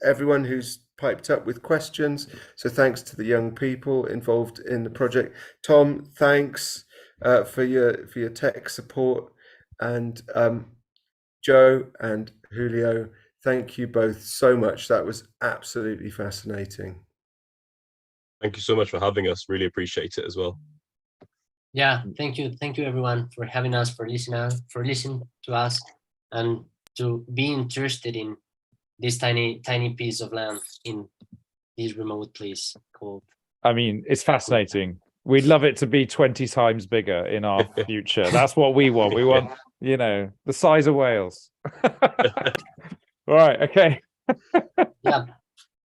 everyone who's piped up with questions. So thanks to the young people involved in the project. Tom, thanks for your tech support, and Joe and Julio, thank you both so much. That was absolutely fascinating. Thank you so much for having us. Really appreciate it as well. Yeah, thank you everyone for having us, for listening to us, and to be interested in this tiny piece of land in this remote place called. I mean, it's fascinating. We'd love it to be 20 times bigger in our future. That's what we want. We want, the size of Wales. All right. Okay. Yeah.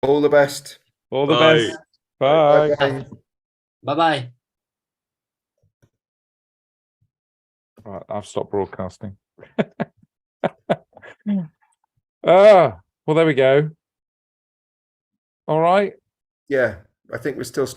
All the best. All the best. Bye. Bye. Bye-bye. All right, I've stopped broadcasting. Well, there we go. All right. Yeah, I think we're still